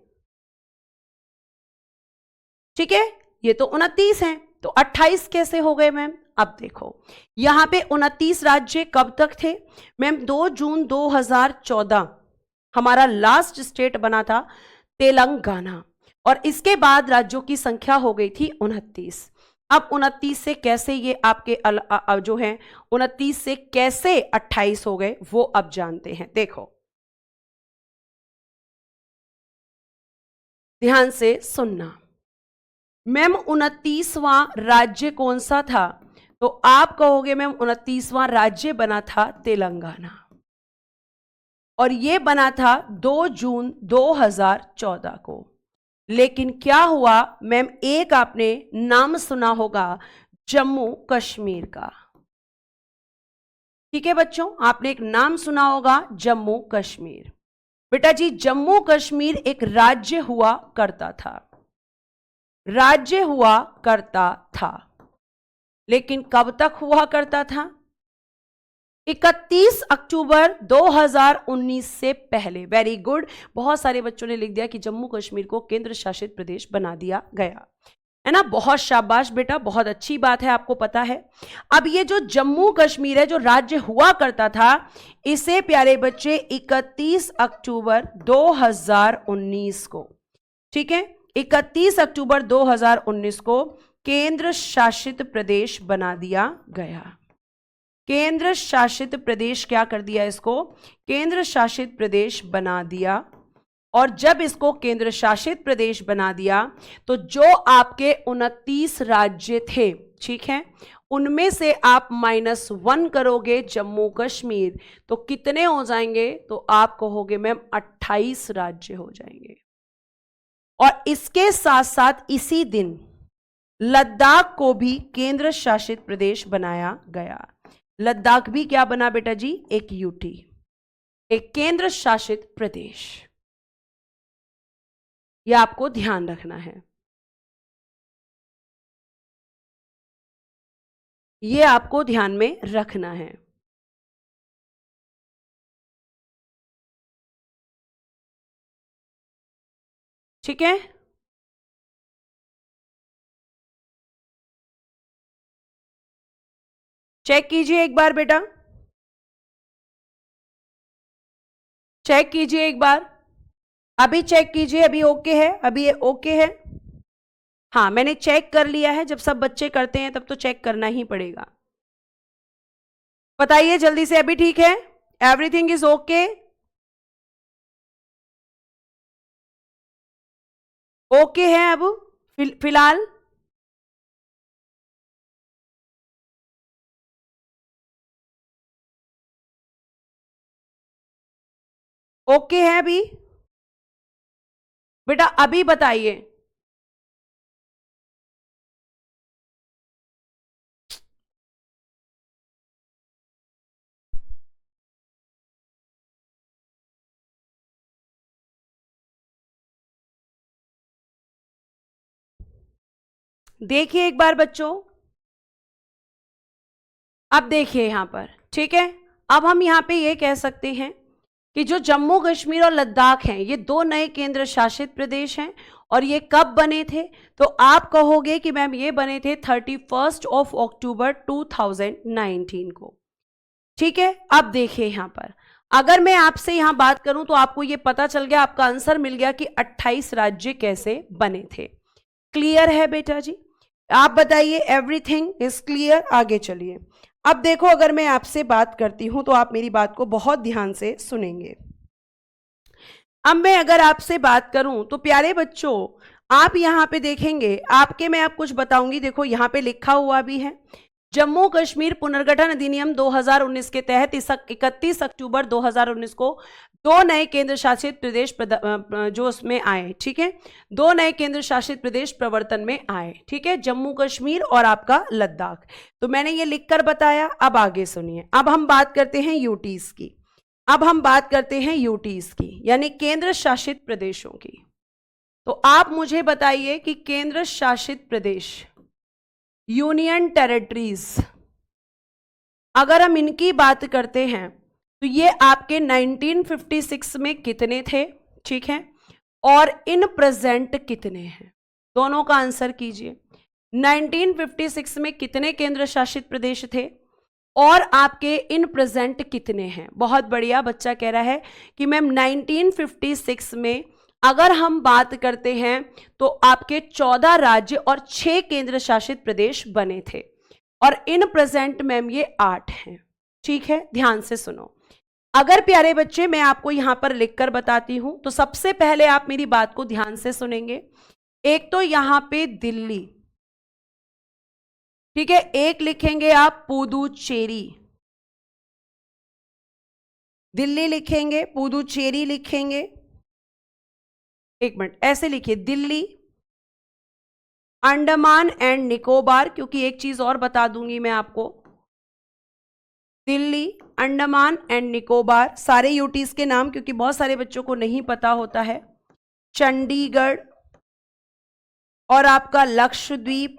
ठीक है, ये तो 29 हैं, तो 28 कैसे हो गए मैम? अब देखो यहां पे 29 राज्य कब तक थे मैम? 2 जून 2014 हमारा लास्ट स्टेट बना था तेलंगाना, और इसके बाद राज्यों की संख्या हो गई थी 29। अब 29 से कैसे ये आपके जो है 29 से कैसे 28 हो गए, वो अब जानते हैं। देखो ध्यान से सुनना मैम, 29वां राज्य कौन सा था? तो आप कहोगे मैम 29वां राज्य बना था तेलंगाना, और यह बना था 2 जून 2014 को। लेकिन क्या हुआ मैम, एक आपने नाम सुना होगा जम्मू कश्मीर का। ठीक है बच्चों, आपने एक नाम सुना होगा जम्मू कश्मीर। बेटा जी जम्मू कश्मीर एक राज्य हुआ करता था, राज्य हुआ करता था, लेकिन कब तक हुआ करता था? 31 अक्टूबर 2019 से पहले। वेरी गुड, बहुत सारे बच्चों ने लिख दिया कि जम्मू कश्मीर को केंद्र शासित प्रदेश बना दिया गया, है ना। बहुत शाबाश बेटा, बहुत अच्छी बात है, आपको पता है। अब ये जो जम्मू कश्मीर है, जो राज्य हुआ करता था, इसे प्यारे बच्चे 31 अक्टूबर 2019 को, ठीक है, 31 अक्टूबर 2019 को केंद्र शासित प्रदेश बना दिया गया। केंद्र शासित प्रदेश क्या कर दिया इसको? केंद्र शासित प्रदेश बना दिया। और जब इसको केंद्र शासित प्रदेश बना दिया, तो जो आपके 29 राज्य थे, ठीक है, उनमें से आप -1 करोगे जम्मू कश्मीर, तो कितने हो जाएंगे? तो आप कहोगे मैम 28 राज्य हो जाएंगे। और इसके साथ साथ इसी दिन लद्दाख को भी केंद्र शासित प्रदेश बनाया गया। लद्दाख भी क्या बना बेटा जी? एक यूटी, एक केंद्र शासित प्रदेश। यह आपको ध्यान रखना है, यह आपको ध्यान में रखना है। ठीक है, चेक कीजिए एक बार बेटा, चेक कीजिए एक बार, अभी चेक कीजिए, अभी ओके है, अभी ओके है। हाँ मैंने चेक कर लिया है, जब सब बच्चे करते हैं तब तो चेक करना ही पड़ेगा। बताइए जल्दी से, अभी ठीक है? Everything is okay? ओके है अब फिलहाल? ओके है अभी बेटा? अभी बताइए। देखिए एक बार बच्चों, अब देखिए यहां पर, ठीक है, अब हम यहाँ पे ये कह सकते हैं कि जो जम्मू कश्मीर और लद्दाख हैं ये दो नए केंद्र शासित प्रदेश हैं और ये कब बने थे, तो आप कहोगे कि मैम ये बने थे 31 अक्टूबर 2019 को। ठीक है, अब देखिए यहां पर अगर मैं आपसे यहां बात करूं तो आपको ये पता चल गया, आपका आंसर मिल गया कि 28 राज्य कैसे बने थे। क्लियर है बेटा जी? आप बताइए, एवरीथिंग इज क्लियर? आगे चलिए। अब देखो, अगर मैं आपसे बात करती हूं तो आप मेरी बात को बहुत ध्यान से सुनेंगे। अब मैं अगर आपसे बात करूं तो प्यारे बच्चों, आप यहां पे देखेंगे, आपके मैं आप कुछ बताऊंगी, देखो यहां पे लिखा हुआ भी है, जम्मू कश्मीर पुनर्गठन अधिनियम 2019 के तहत 31 अक्टूबर 2019 को दो नए केंद्र शासित प्रदेश जो उसमें आए। ठीक है, दो नए केंद्र शासित प्रदेश प्रवर्तन में आए। ठीक है, जम्मू कश्मीर और आपका लद्दाख। तो मैंने ये लिखकर बताया। अब आगे सुनिए, अब हम बात करते हैं यूटीज की। अब हम बात करते हैं यूटीज की, यानी केंद्र शासित प्रदेशों की। तो आप मुझे बताइए कि केंद्र शासित प्रदेश, यूनियन टेरिटरीज, अगर हम इनकी बात करते हैं तो ये आपके 1956 में कितने थे? ठीक है, और इन प्रेजेंट कितने हैं? दोनों का आंसर कीजिए। 1956 में कितने केंद्र शासित प्रदेश थे और आपके इन प्रेजेंट कितने हैं? बहुत बढ़िया, बच्चा कह रहा है कि मैम 1956 में अगर हम बात करते हैं तो आपके 14 राज्य और 6 केंद्र शासित प्रदेश बने थे और इन प्रेजेंट मैम ये 8 हैं। ठीक है, ध्यान से सुनो। अगर प्यारे बच्चे मैं आपको यहां पर लिखकर बताती हूं तो सबसे पहले आप मेरी बात को ध्यान से सुनेंगे। एक तो यहां पे दिल्ली, ठीक है, एक लिखेंगे आप पुदुचेरी, दिल्ली लिखेंगे, पुदुचेरी लिखेंगे, एक मिनट ऐसे लिखिए, दिल्ली, अंडमान एंड निकोबार, क्योंकि एक चीज और बता दूंगी मैं आपको, दिल्ली, अंडमान एंड निकोबार, सारे यूटीज के नाम, क्योंकि बहुत सारे बच्चों को नहीं पता होता है, चंडीगढ़ और आपका लक्षद्वीप,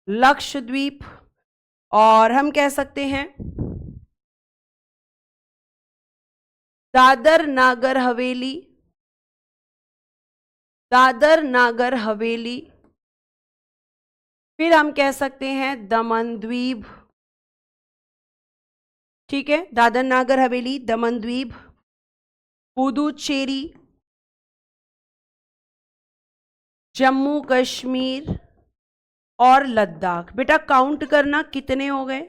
लक्षद्वीप, और हम कह सकते हैं दादर नागर हवेली, दादर नागर हवेली, फिर हम कह सकते हैं दमन द्वीप। ठीक है, दादर नागर हवेली, दमन द्वीप, पुदुचेरी, जम्मू कश्मीर और लद्दाख। बेटा काउंट करना कितने हो गए?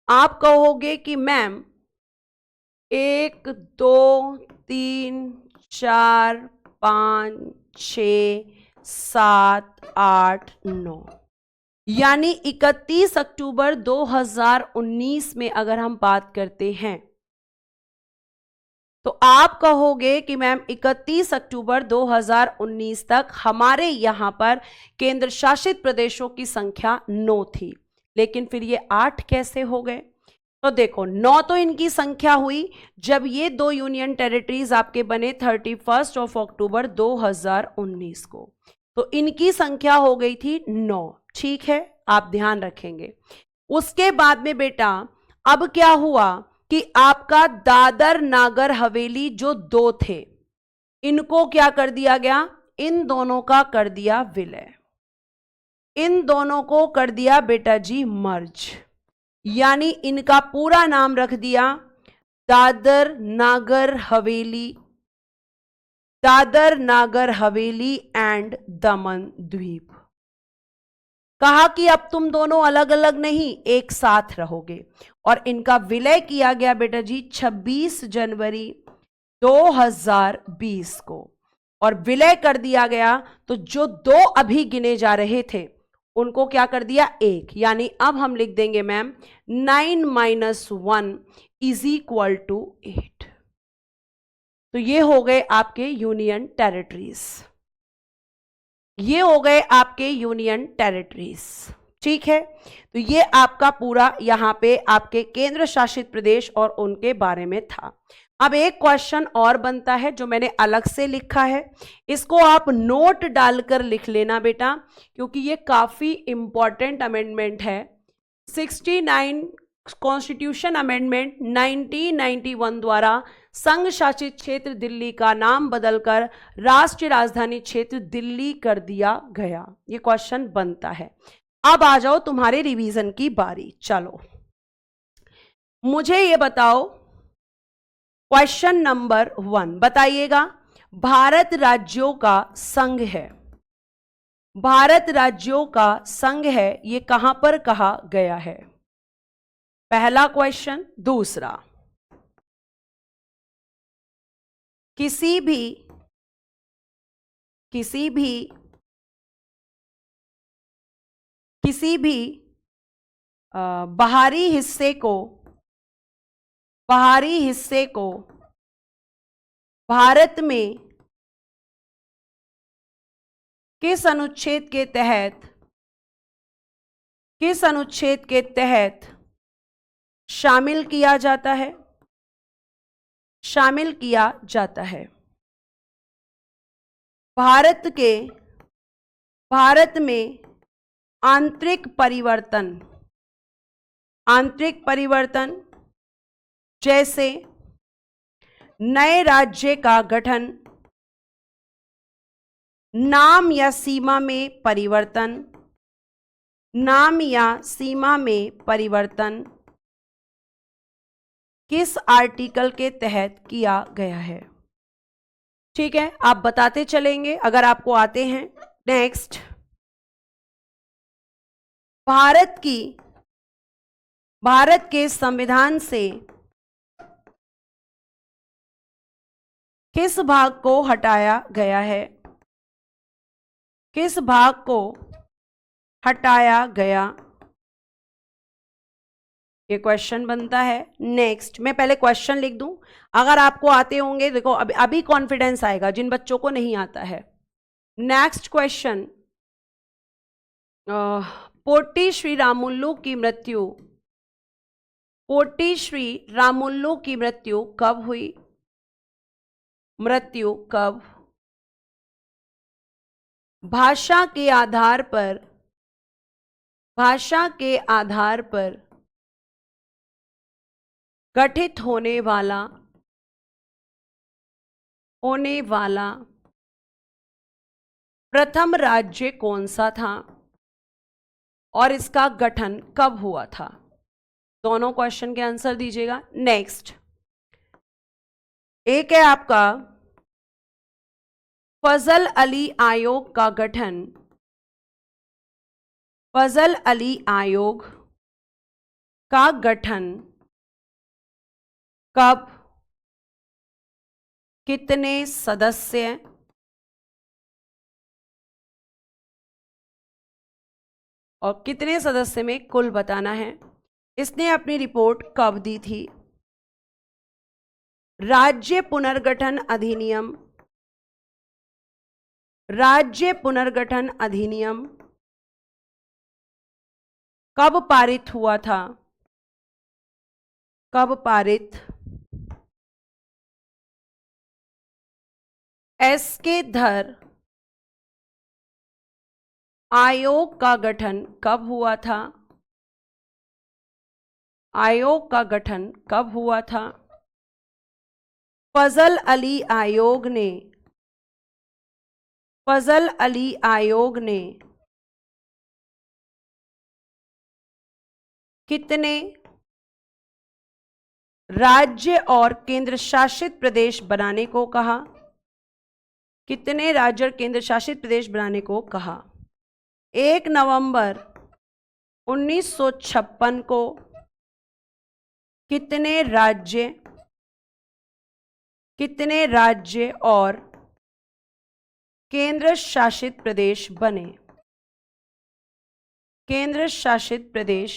आप कहोगे कि मैम 1 2 3 4 5 6 7 8 9, यानी 31 अक्टूबर 2019 में अगर हम बात करते हैं तो आप कहोगे कि मैम 31 अक्टूबर 2019 तक हमारे यहां पर केंद्र शासित प्रदेशों की संख्या 9 थी, लेकिन फिर ये 8 कैसे हो गए? तो देखो, 9 तो इनकी संख्या हुई जब ये दो यूनियन टेरिटरीज आपके बने 31 अक्टूबर 2019 को, तो इनकी संख्या हो गई थी 9। ठीक है, आप ध्यान रखेंगे। उसके बाद में बेटा अब क्या हुआ कि आपका दादर नागर हवेली जो 2 थे, इनको क्या कर दिया गया? इन दोनों का कर दिया विलय, इन दोनों को कर दिया बेटा जी मर्ज, यानी इनका पूरा नाम रख दिया दादर नागर हवेली, दादर नागर हवेली एंड दमन द्वीप। कहा कि अब तुम दोनों अलग अलग नहीं, एक साथ रहोगे, और इनका विलय किया गया बेटा जी 26 जनवरी 2020 को, और विलय कर दिया गया। तो जो 2 अभी गिने जा रहे थे उनको क्या कर दिया? 1, यानी अब हम लिख देंगे मैम 9 - 1 = 8। तो ये हो गए आपके यूनियन टेरिटरीज, ये हो गए आपके यूनियन टेरिटरीज। ठीक है, तो ये आपका पूरा यहां पे आपके केंद्र शासित प्रदेश और उनके बारे में था। अब एक क्वेश्चन और बनता है जो मैंने अलग से लिखा है, इसको आप नोट डालकर लिख लेना बेटा, क्योंकि ये काफी इंपॉर्टेंट अमेंडमेंट है। 69 कॉन्स्टिट्यूशन अमेंडमेंट 1991 द्वारा संघ शासित क्षेत्र दिल्ली का नाम बदलकर राष्ट्रीय राजधानी क्षेत्र दिल्ली कर दिया गया। ये क्वेश्चन बनता है। अब आ जाओ तुम्हारे रिवीजन की बारी। चलो मुझे ये बताओ, क्वेश्चन नंबर 1 बताइएगा। भारत राज्यों का संघ है, भारत राज्यों का संघ है, ये कहां पर कहा गया है? पहला क्वेश्चन। दूसरा, किसी भी बाहरी हिस्से को भारत में किस अनुच्छेद के तहत शामिल किया जाता है? भारत में आंतरिक परिवर्तन जैसे नए राज्य का गठन, नाम या सीमा में परिवर्तन किस आर्टिकल के तहत किया गया है? ठीक है, आप बताते चलेंगे अगर आपको आते हैं। नेक्स्ट, भारत के संविधान से किस भाग को हटाया गया है? किस भाग को हटाया गया? ये क्वेश्चन बनता है। नेक्स्ट, मैं पहले क्वेश्चन लिख दूं, अगर आपको आते होंगे, देखो अभी कॉन्फिडेंस आएगा जिन बच्चों को नहीं आता है। नेक्स्ट क्वेश्चन, पोटी श्री रामुल्लू की मृत्यु कब हुई? भाषा के आधार पर गठित होने वाला प्रथम राज्य कौन सा था और इसका गठन कब हुआ था? दोनों क्वेश्चन के आंसर दीजिएगा। नेक्स्ट, एक है आपका फजल अली आयोग का गठन। फजल अली आयोग का गठन कब, कितने सदस्य और कितने सदस्य में कुल बताना है। इसने अपनी रिपोर्ट कब दी थी? राज्य पुनर्गठन अधिनियम कब पारित हुआ था? एसके धर आयोग का गठन कब हुआ था? फजल अली आयोग ने कितने राज्य और केंद्र शासित प्रदेश बनाने को कहा? 1 नवंबर 1956 को कितने राज्य और केंद्र शासित प्रदेश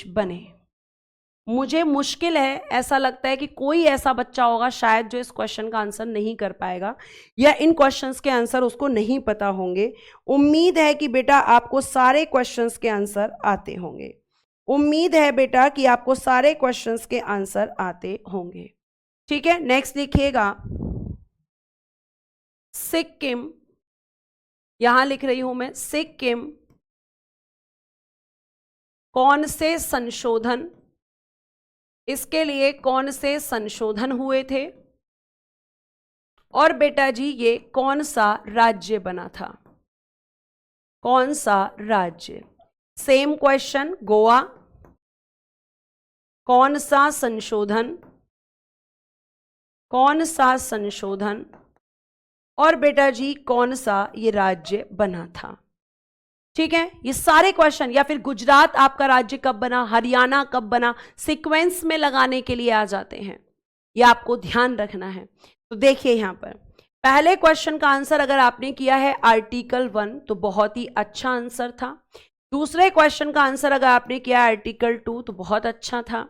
बने? मुझे मुश्किल है, ऐसा लगता है कि कोई ऐसा बच्चा होगा शायद जो इस क्वेश्चन का आंसर नहीं कर पाएगा या इन क्वेश्चंस के आंसर उसको नहीं पता होंगे। उम्मीद है कि बेटा आपको सारे क्वेश्चंस के आंसर आते होंगे। ठीक है, नेक्स्ट लिखिएगा सिक्किम। यहां लिख रही हूं मैं सिक्किम कौन से संशोधन इसके लिए कौन से संशोधन हुए थे और बेटा जी ये कौन सा राज्य बना था, कौन सा राज्य। सेम क्वेश्चन, गोवा, कौन सा संशोधन, कौन सा संशोधन और बेटा जी कौन सा ये राज्य बना था। ठीक है, ये सारे क्वेश्चन, या फिर गुजरात आपका राज्य कब बना, हरियाणा कब बना, सीक्वेंस में लगाने के लिए आ जाते हैं, ये आपको ध्यान रखना है। तो देखिए यहां पर पहले क्वेश्चन का आंसर अगर आपने किया है आर्टिकल 1 तो बहुत ही अच्छा आंसर था। दूसरे क्वेश्चन का आंसर अगर आपने किया आर्टिकल 2 तो बहुत अच्छा था।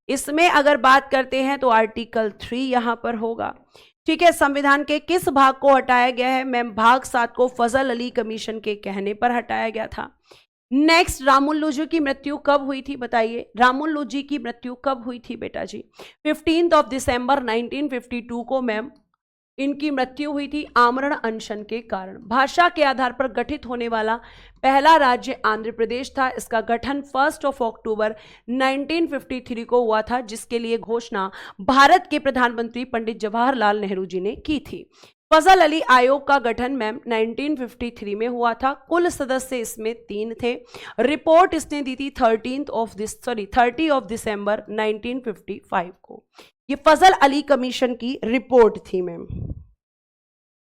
इसमें अगर बात करते हैं तो आर्टिकल 3 यहां पर होगा। ठीक है, संविधान के किस भाग को हटाया गया है मैम, भाग 7 को फजल अली कमीशन के कहने पर हटाया गया था। नेक्स्ट, रामुल लुजू की मृत्यु कब हुई थी बताइए, रामुल लुजू की मृत्यु कब हुई थी बेटा जी, 15 दिसंबर 1952 को मैम इनकी मृत्यु हुई थी आमरण अनशन के कारण। भाषा के आधार पर गठित होने वाला पहला राज्य आंध्र प्रदेश था। इसका गठन 1 अक्टूबर 1953 को हुआ था, जिसके लिए घोषणा भारत के प्रधानमंत्री पंडित जवाहरलाल नेहरू जी ने की थी। फजल अली आयोग का गठन मैम 1953 में हुआ था। कुल सदस्य इसमें 3 थे। रिपोर्ट इसने दी थी 30 दिसंबर 1955 को। ये फजल अली कमीशन की रिपोर्ट थी मैम।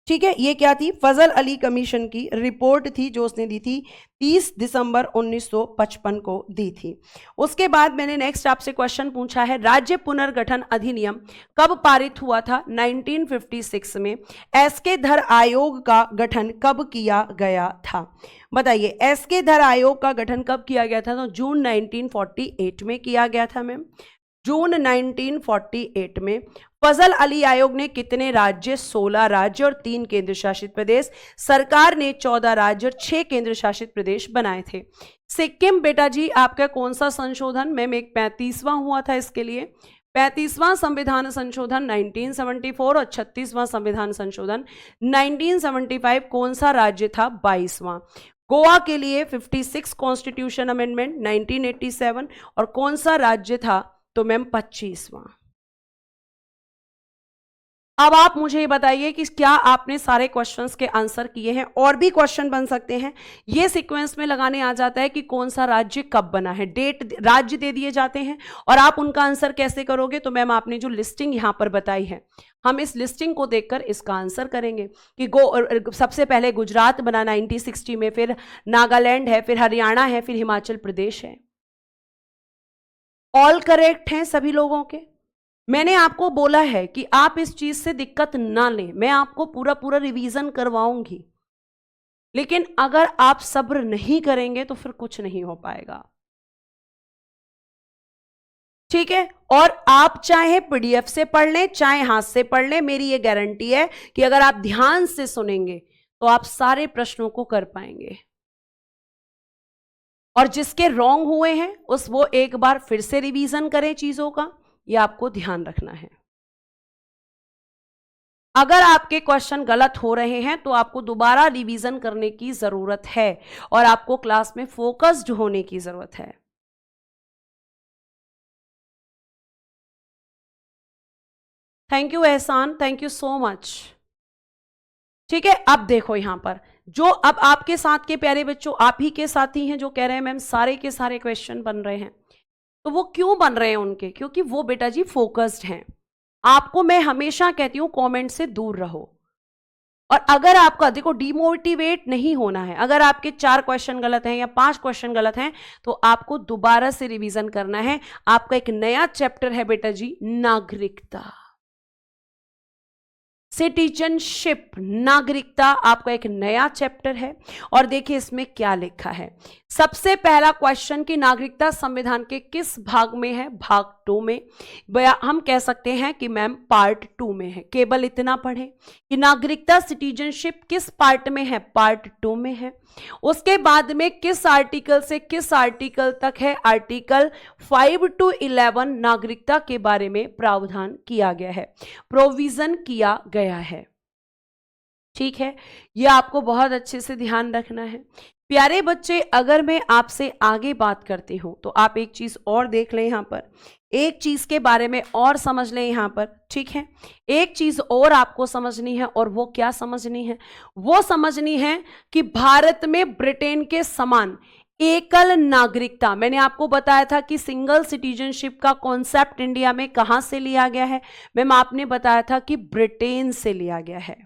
ठीक है, ये क्या थी, फजल अली कमीशन की रिपोर्ट थी जो उसने दी थी 30 दिसंबर 1955 को दी थी। उसके बाद मैंने नेक्स्ट आपसे क्वेश्चन पूछा है, राज्य पुनर्गठन अधिनियम कब पारित हुआ था, 1956 में। एसके धर आयोग का गठन कब किया गया था बताइए, एसके धर आयोग का गठन कब किया गया था, तो जून 1948 में किया गया था मैम, जून 1948 में। फजल अली आयोग ने कितने राज्य, 16 राज्य और 3 केंद्र शासित प्रदेश, सरकार ने 14 राज्य और 6 केंद्र शासित प्रदेश बनाए थे। सिक्किम बेटा जी आपका कौन सा संशोधन मैम, एक 35वां हुआ था इसके लिए, 35वां संविधान संशोधन 1974 और 36वां संविधान संशोधन 1975। कौन सा राज्य था, 22वां। गोवा के लिए 56 कॉन्स्टिट्यूशन अमेंडमेंट 1987 और कौन सा राज्य था, तो मैम 25वां। अब आप मुझे ये बताइए कि क्या आपने सारे क्वेश्चंस के आंसर किए हैं, और भी क्वेश्चन बन सकते हैं। ये सीक्वेंस में लगाने आ जाता है कि कौन सा राज्य कब बना है, डेट, राज्य दे दिए जाते हैं और आप उनका आंसर कैसे करोगे। तो मैम आपने जो लिस्टिंग यहां पर बताई है, हम इस लिस्टिंग को देखकर इसका आंसर करेंगे कि सबसे पहले गुजरात बना 1960 में, फिर नागालैंड है, फिर हरियाणा है, फिर हिमाचल प्रदेश है। ऑल करेक्ट हैं सभी लोगों के। मैंने आपको बोला है कि आप इस चीज से दिक्कत ना लें, मैं आपको पूरा पूरा रिवीजन करवाऊंगी, लेकिन अगर आप सब्र नहीं करेंगे तो फिर कुछ नहीं हो पाएगा। ठीक है, और आप चाहे पीडीएफ से पढ़ लें चाहे हाथ से पढ़ लें, मेरी ये गारंटी है कि अगर आप ध्यान से सुनेंगे तो आप सारे प्रश्नों को कर पाएंगे। और जिसके रॉन्ग हुए हैं वो एक बार फिर से रिवीजन करें चीजों का, ये आपको ध्यान रखना है। अगर आपके क्वेश्चन गलत हो रहे हैं तो आपको दोबारा रिवीजन करने की जरूरत है और आपको क्लास में फोकस्ड होने की जरूरत है। थैंक यू एहसान, थैंक यू सो मच। ठीक है, अब देखो यहां पर जो अब आपके साथ के प्यारे बच्चों, आप ही के साथी हैं जो कह रहे हैं मैम सारे के सारे क्वेश्चन बन रहे हैं, तो वो क्यों बन रहे हैं उनके, क्योंकि वो बेटा जी फोकस्ड हैं। आपको मैं हमेशा कहती हूं कमेंट से दूर रहो, और अगर आपका देखो डिमोटिवेट नहीं होना है, अगर आपके 4 क्वेश्चन गलत हैं या 5 क्वेश्चन गलत हैं तो आपको दोबारा से रिवीजन करना है। आपका एक नया चैप्टर है बेटा जी, नागरिकता, सिटीजनशिप, नागरिकता आपका एक नया चैप्टर है। और देखिए इसमें क्या लिखा है, सबसे पहला क्वेश्चन कि नागरिकता संविधान के किस भाग में है, भाग 2 में। हम कह सकते हैं कि मैम पार्ट 2 में है। केवल इतना पढ़ें कि नागरिकता सिटीजनशिप किस पार्ट में है, पार्ट 2 में है। उसके बाद में किस आर्टिकल से किस आर्टिकल तक है, आर्टिकल 5 to 11 नागरिकता के बारे में प्रावधान किया गया है, प्रोविजन किया गया है। ठीक है, ये आपको बहुत अच्छे से ध्यान रखना है। प्यारे बच्चे, अगर मैं आपसे आगे बात करती हूं तो आप एक चीज और देख लें, यहां पर एक चीज के बारे में और समझ लें यहां पर। ठीक है, एक चीज और आपको समझनी है, और वो क्या समझनी है? वो समझनी है कि भारत में ब्रिटेन के समान एकल नागरिकता, मैंने आपको बताया था कि सिंगल सिटीजनशिप का कॉन्सेप्ट इंडिया में कहां से लिया गया है? मैम आपने बताया था कि ब्रिटेन से लिया गया है,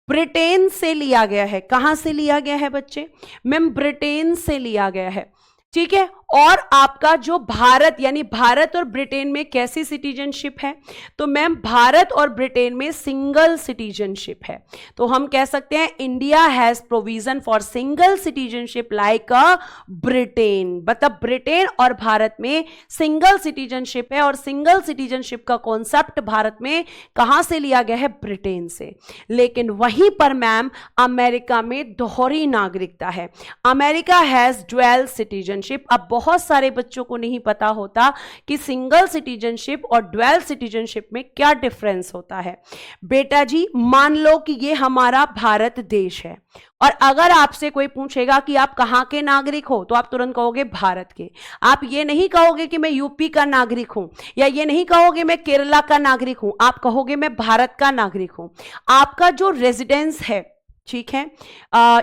ब्रिटेन से लिया गया है। कहां से लिया गया है बच्चे? मैम ब्रिटेन से लिया गया है। ठीक है, और आपका जो भारत, यानी भारत और ब्रिटेन में कैसी सिटीजनशिप है? तो मैम भारत और ब्रिटेन में सिंगल सिटीजनशिप है। तो हम कह सकते हैं India has provision for single citizenship like a Britain. मतलब ब्रिटेन और भारत में सिंगल सिटीजनशिप है, और सिंगल सिटीजनशिप का कॉन्सेप्ट भारत में कहां से लिया गया है? ब्रिटेन से। लेकिन वहीं पर मैम अमेरिका में दोहरी नागरिकता है, अमेरिका हैज ड्वेल सिटीजनशिप। अब बहुत सारे बच्चों को नहीं पता होता कि सिंगल सिटीजनशिप और ड्वेल सिटीजनशिप में क्या डिफरेंस होता है। बेटा जी, मान लो कि ये हमारा भारत देश है, और अगर आपसे कोई पूछेगा कि आप कहां के नागरिक हो, तो आप तुरंत कहोगे भारत के। आप ये नहीं कहोगे कि मैं यूपी का नागरिक हूं, या ये नहीं कहोगे मैं केरला का नागरिक हूं, आप कहोगे मैं भारत का नागरिक हूं। आपका जो रेजिडेंस है, ठीक है,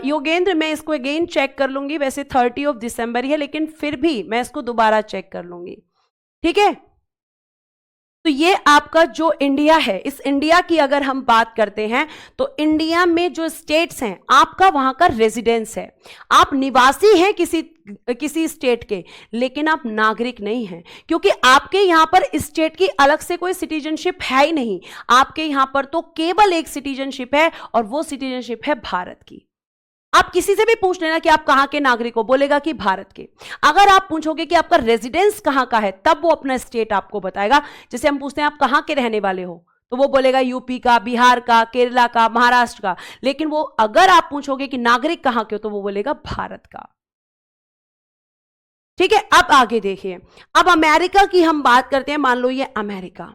योगेंद्र मैं इसको अगेन चेक कर लूंगी, वैसे 30 दिसंबर ही है, लेकिन फिर भी मैं इसको दोबारा चेक कर लूंगी। ठीक है, तो ये आपका जो इंडिया है, इस इंडिया की अगर हम बात करते हैं तो इंडिया में जो स्टेट्स हैं, आपका वहां का रेजिडेंस है, आप निवासी हैं किसी स्टेट के, लेकिन आप नागरिक नहीं हैं, क्योंकि आपके यहां पर स्टेट की अलग से कोई सिटीजनशिप है ही नहीं। आपके यहां पर तो केवल एक सिटीजनशिप है, और वो सिटीजनशिप है भारत की। आप किसी से भी पूछ लेना कि आप कहां के नागरिक हो, बोलेगा कि भारत के। अगर आप पूछोगे कि आपका रेजिडेंस कहां का है, तब वो अपना स्टेट आपको बताएगा। जैसे हम पूछते हैं आप कहां के रहने वाले हो, तो वो बोलेगा यूपी का, बिहार का, केरला का, महाराष्ट्र का। लेकिन वो अगर आप पूछोगे कि नागरिक कहां के हो, तो वो बोलेगा भारत का। ठीक है, अब आगे देखिए, अब अमेरिका की हम बात करते हैं। मान लो ये अमेरिका,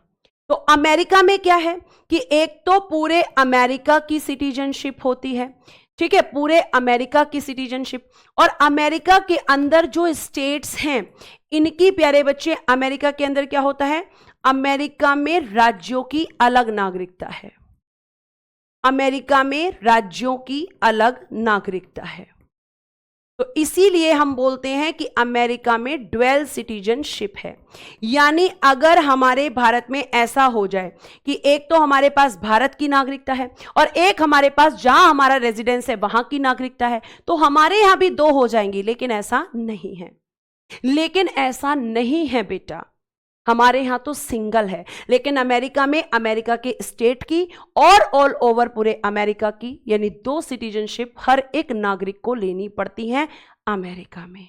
तो अमेरिका में क्या है कि एक तो पूरे अमेरिका की सिटीजनशिप होती है। ठीक है, पूरे अमेरिका की सिटीजनशिप, और अमेरिका के अंदर जो स्टेट्स हैं, इनकी प्यारे बच्चे, अमेरिका के अंदर क्या होता है? अमेरिका में राज्यों की अलग नागरिकता है, अमेरिका में राज्यों की अलग नागरिकता है। तो इसीलिए हम बोलते हैं कि अमेरिका में ड्वेल सिटीजनशिप है। यानी अगर हमारे भारत में ऐसा हो जाए कि एक तो हमारे पास भारत की नागरिकता है, और एक हमारे पास जहां हमारा रेजिडेंस है वहां की नागरिकता है, तो हमारे यहां भी दो हो जाएंगी। लेकिन ऐसा नहीं है, लेकिन ऐसा नहीं है बेटा, हमारे यहां तो सिंगल है। लेकिन अमेरिका में अमेरिका के स्टेट की और ऑल ओवर पूरे अमेरिका की, यानी दो सिटीजनशिप हर एक नागरिक को लेनी पड़ती है अमेरिका में।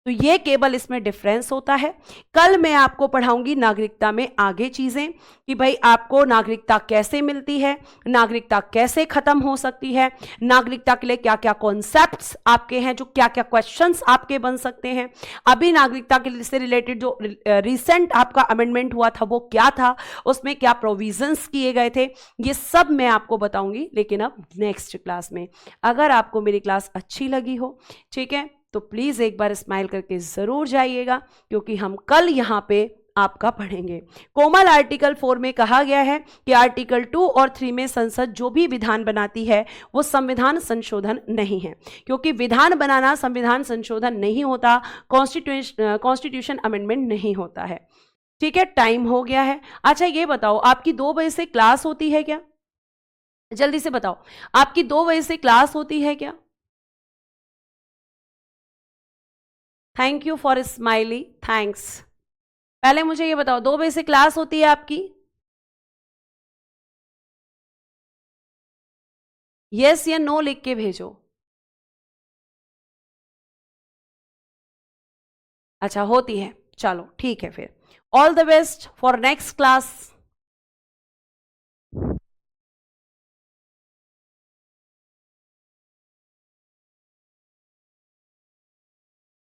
तो ये केवल इसमें डिफरेंस होता है। कल मैं आपको पढ़ाऊंगी नागरिकता में आगे चीजें, कि भाई आपको नागरिकता कैसे मिलती है, नागरिकता कैसे खत्म हो सकती है, नागरिकता के लिए क्या क्या कॉन्सेप्ट्स आपके हैं, जो क्या क्या क्वेश्चंस आपके बन सकते हैं, अभी नागरिकता के से रिलेटेड जो रिसेंट आपका अमेंडमेंट हुआ था वो क्या था, उसमें क्या प्रोविजंस किए गए थे, ये सब मैं आपको बताऊंगी, लेकिन अब नेक्स्ट क्लास में। अगर आपको मेरी क्लास अच्छी लगी हो, ठीक है, तो प्लीज एक बार स्माइल करके जरूर जाइएगा, क्योंकि हम कल यहां पे आपका पढ़ेंगे। कोमल आर्टिकल 4 में कहा गया है कि आर्टिकल 2 और 3 में संसद जो भी विधान बनाती है वो संविधान संशोधन नहीं है, क्योंकि विधान बनाना संविधान संशोधन नहीं होता, कॉन्स्टिट्यूशन अमेंडमेंट नहीं होता है। ठीक है, टाइम हो गया है। अच्छा ये बताओ, आपकी 2 बजे से क्लास होती है क्या? जल्दी से बताओ, आपकी 2 बजे से क्लास होती है क्या? Thank you for smiley, thanks. पहले मुझे ये बताओ, 2 बजे से क्लास होती है आपकी? यस या नो लिख के भेजो। अच्छा होती है, चलो ठीक है फिर। All the best for next class.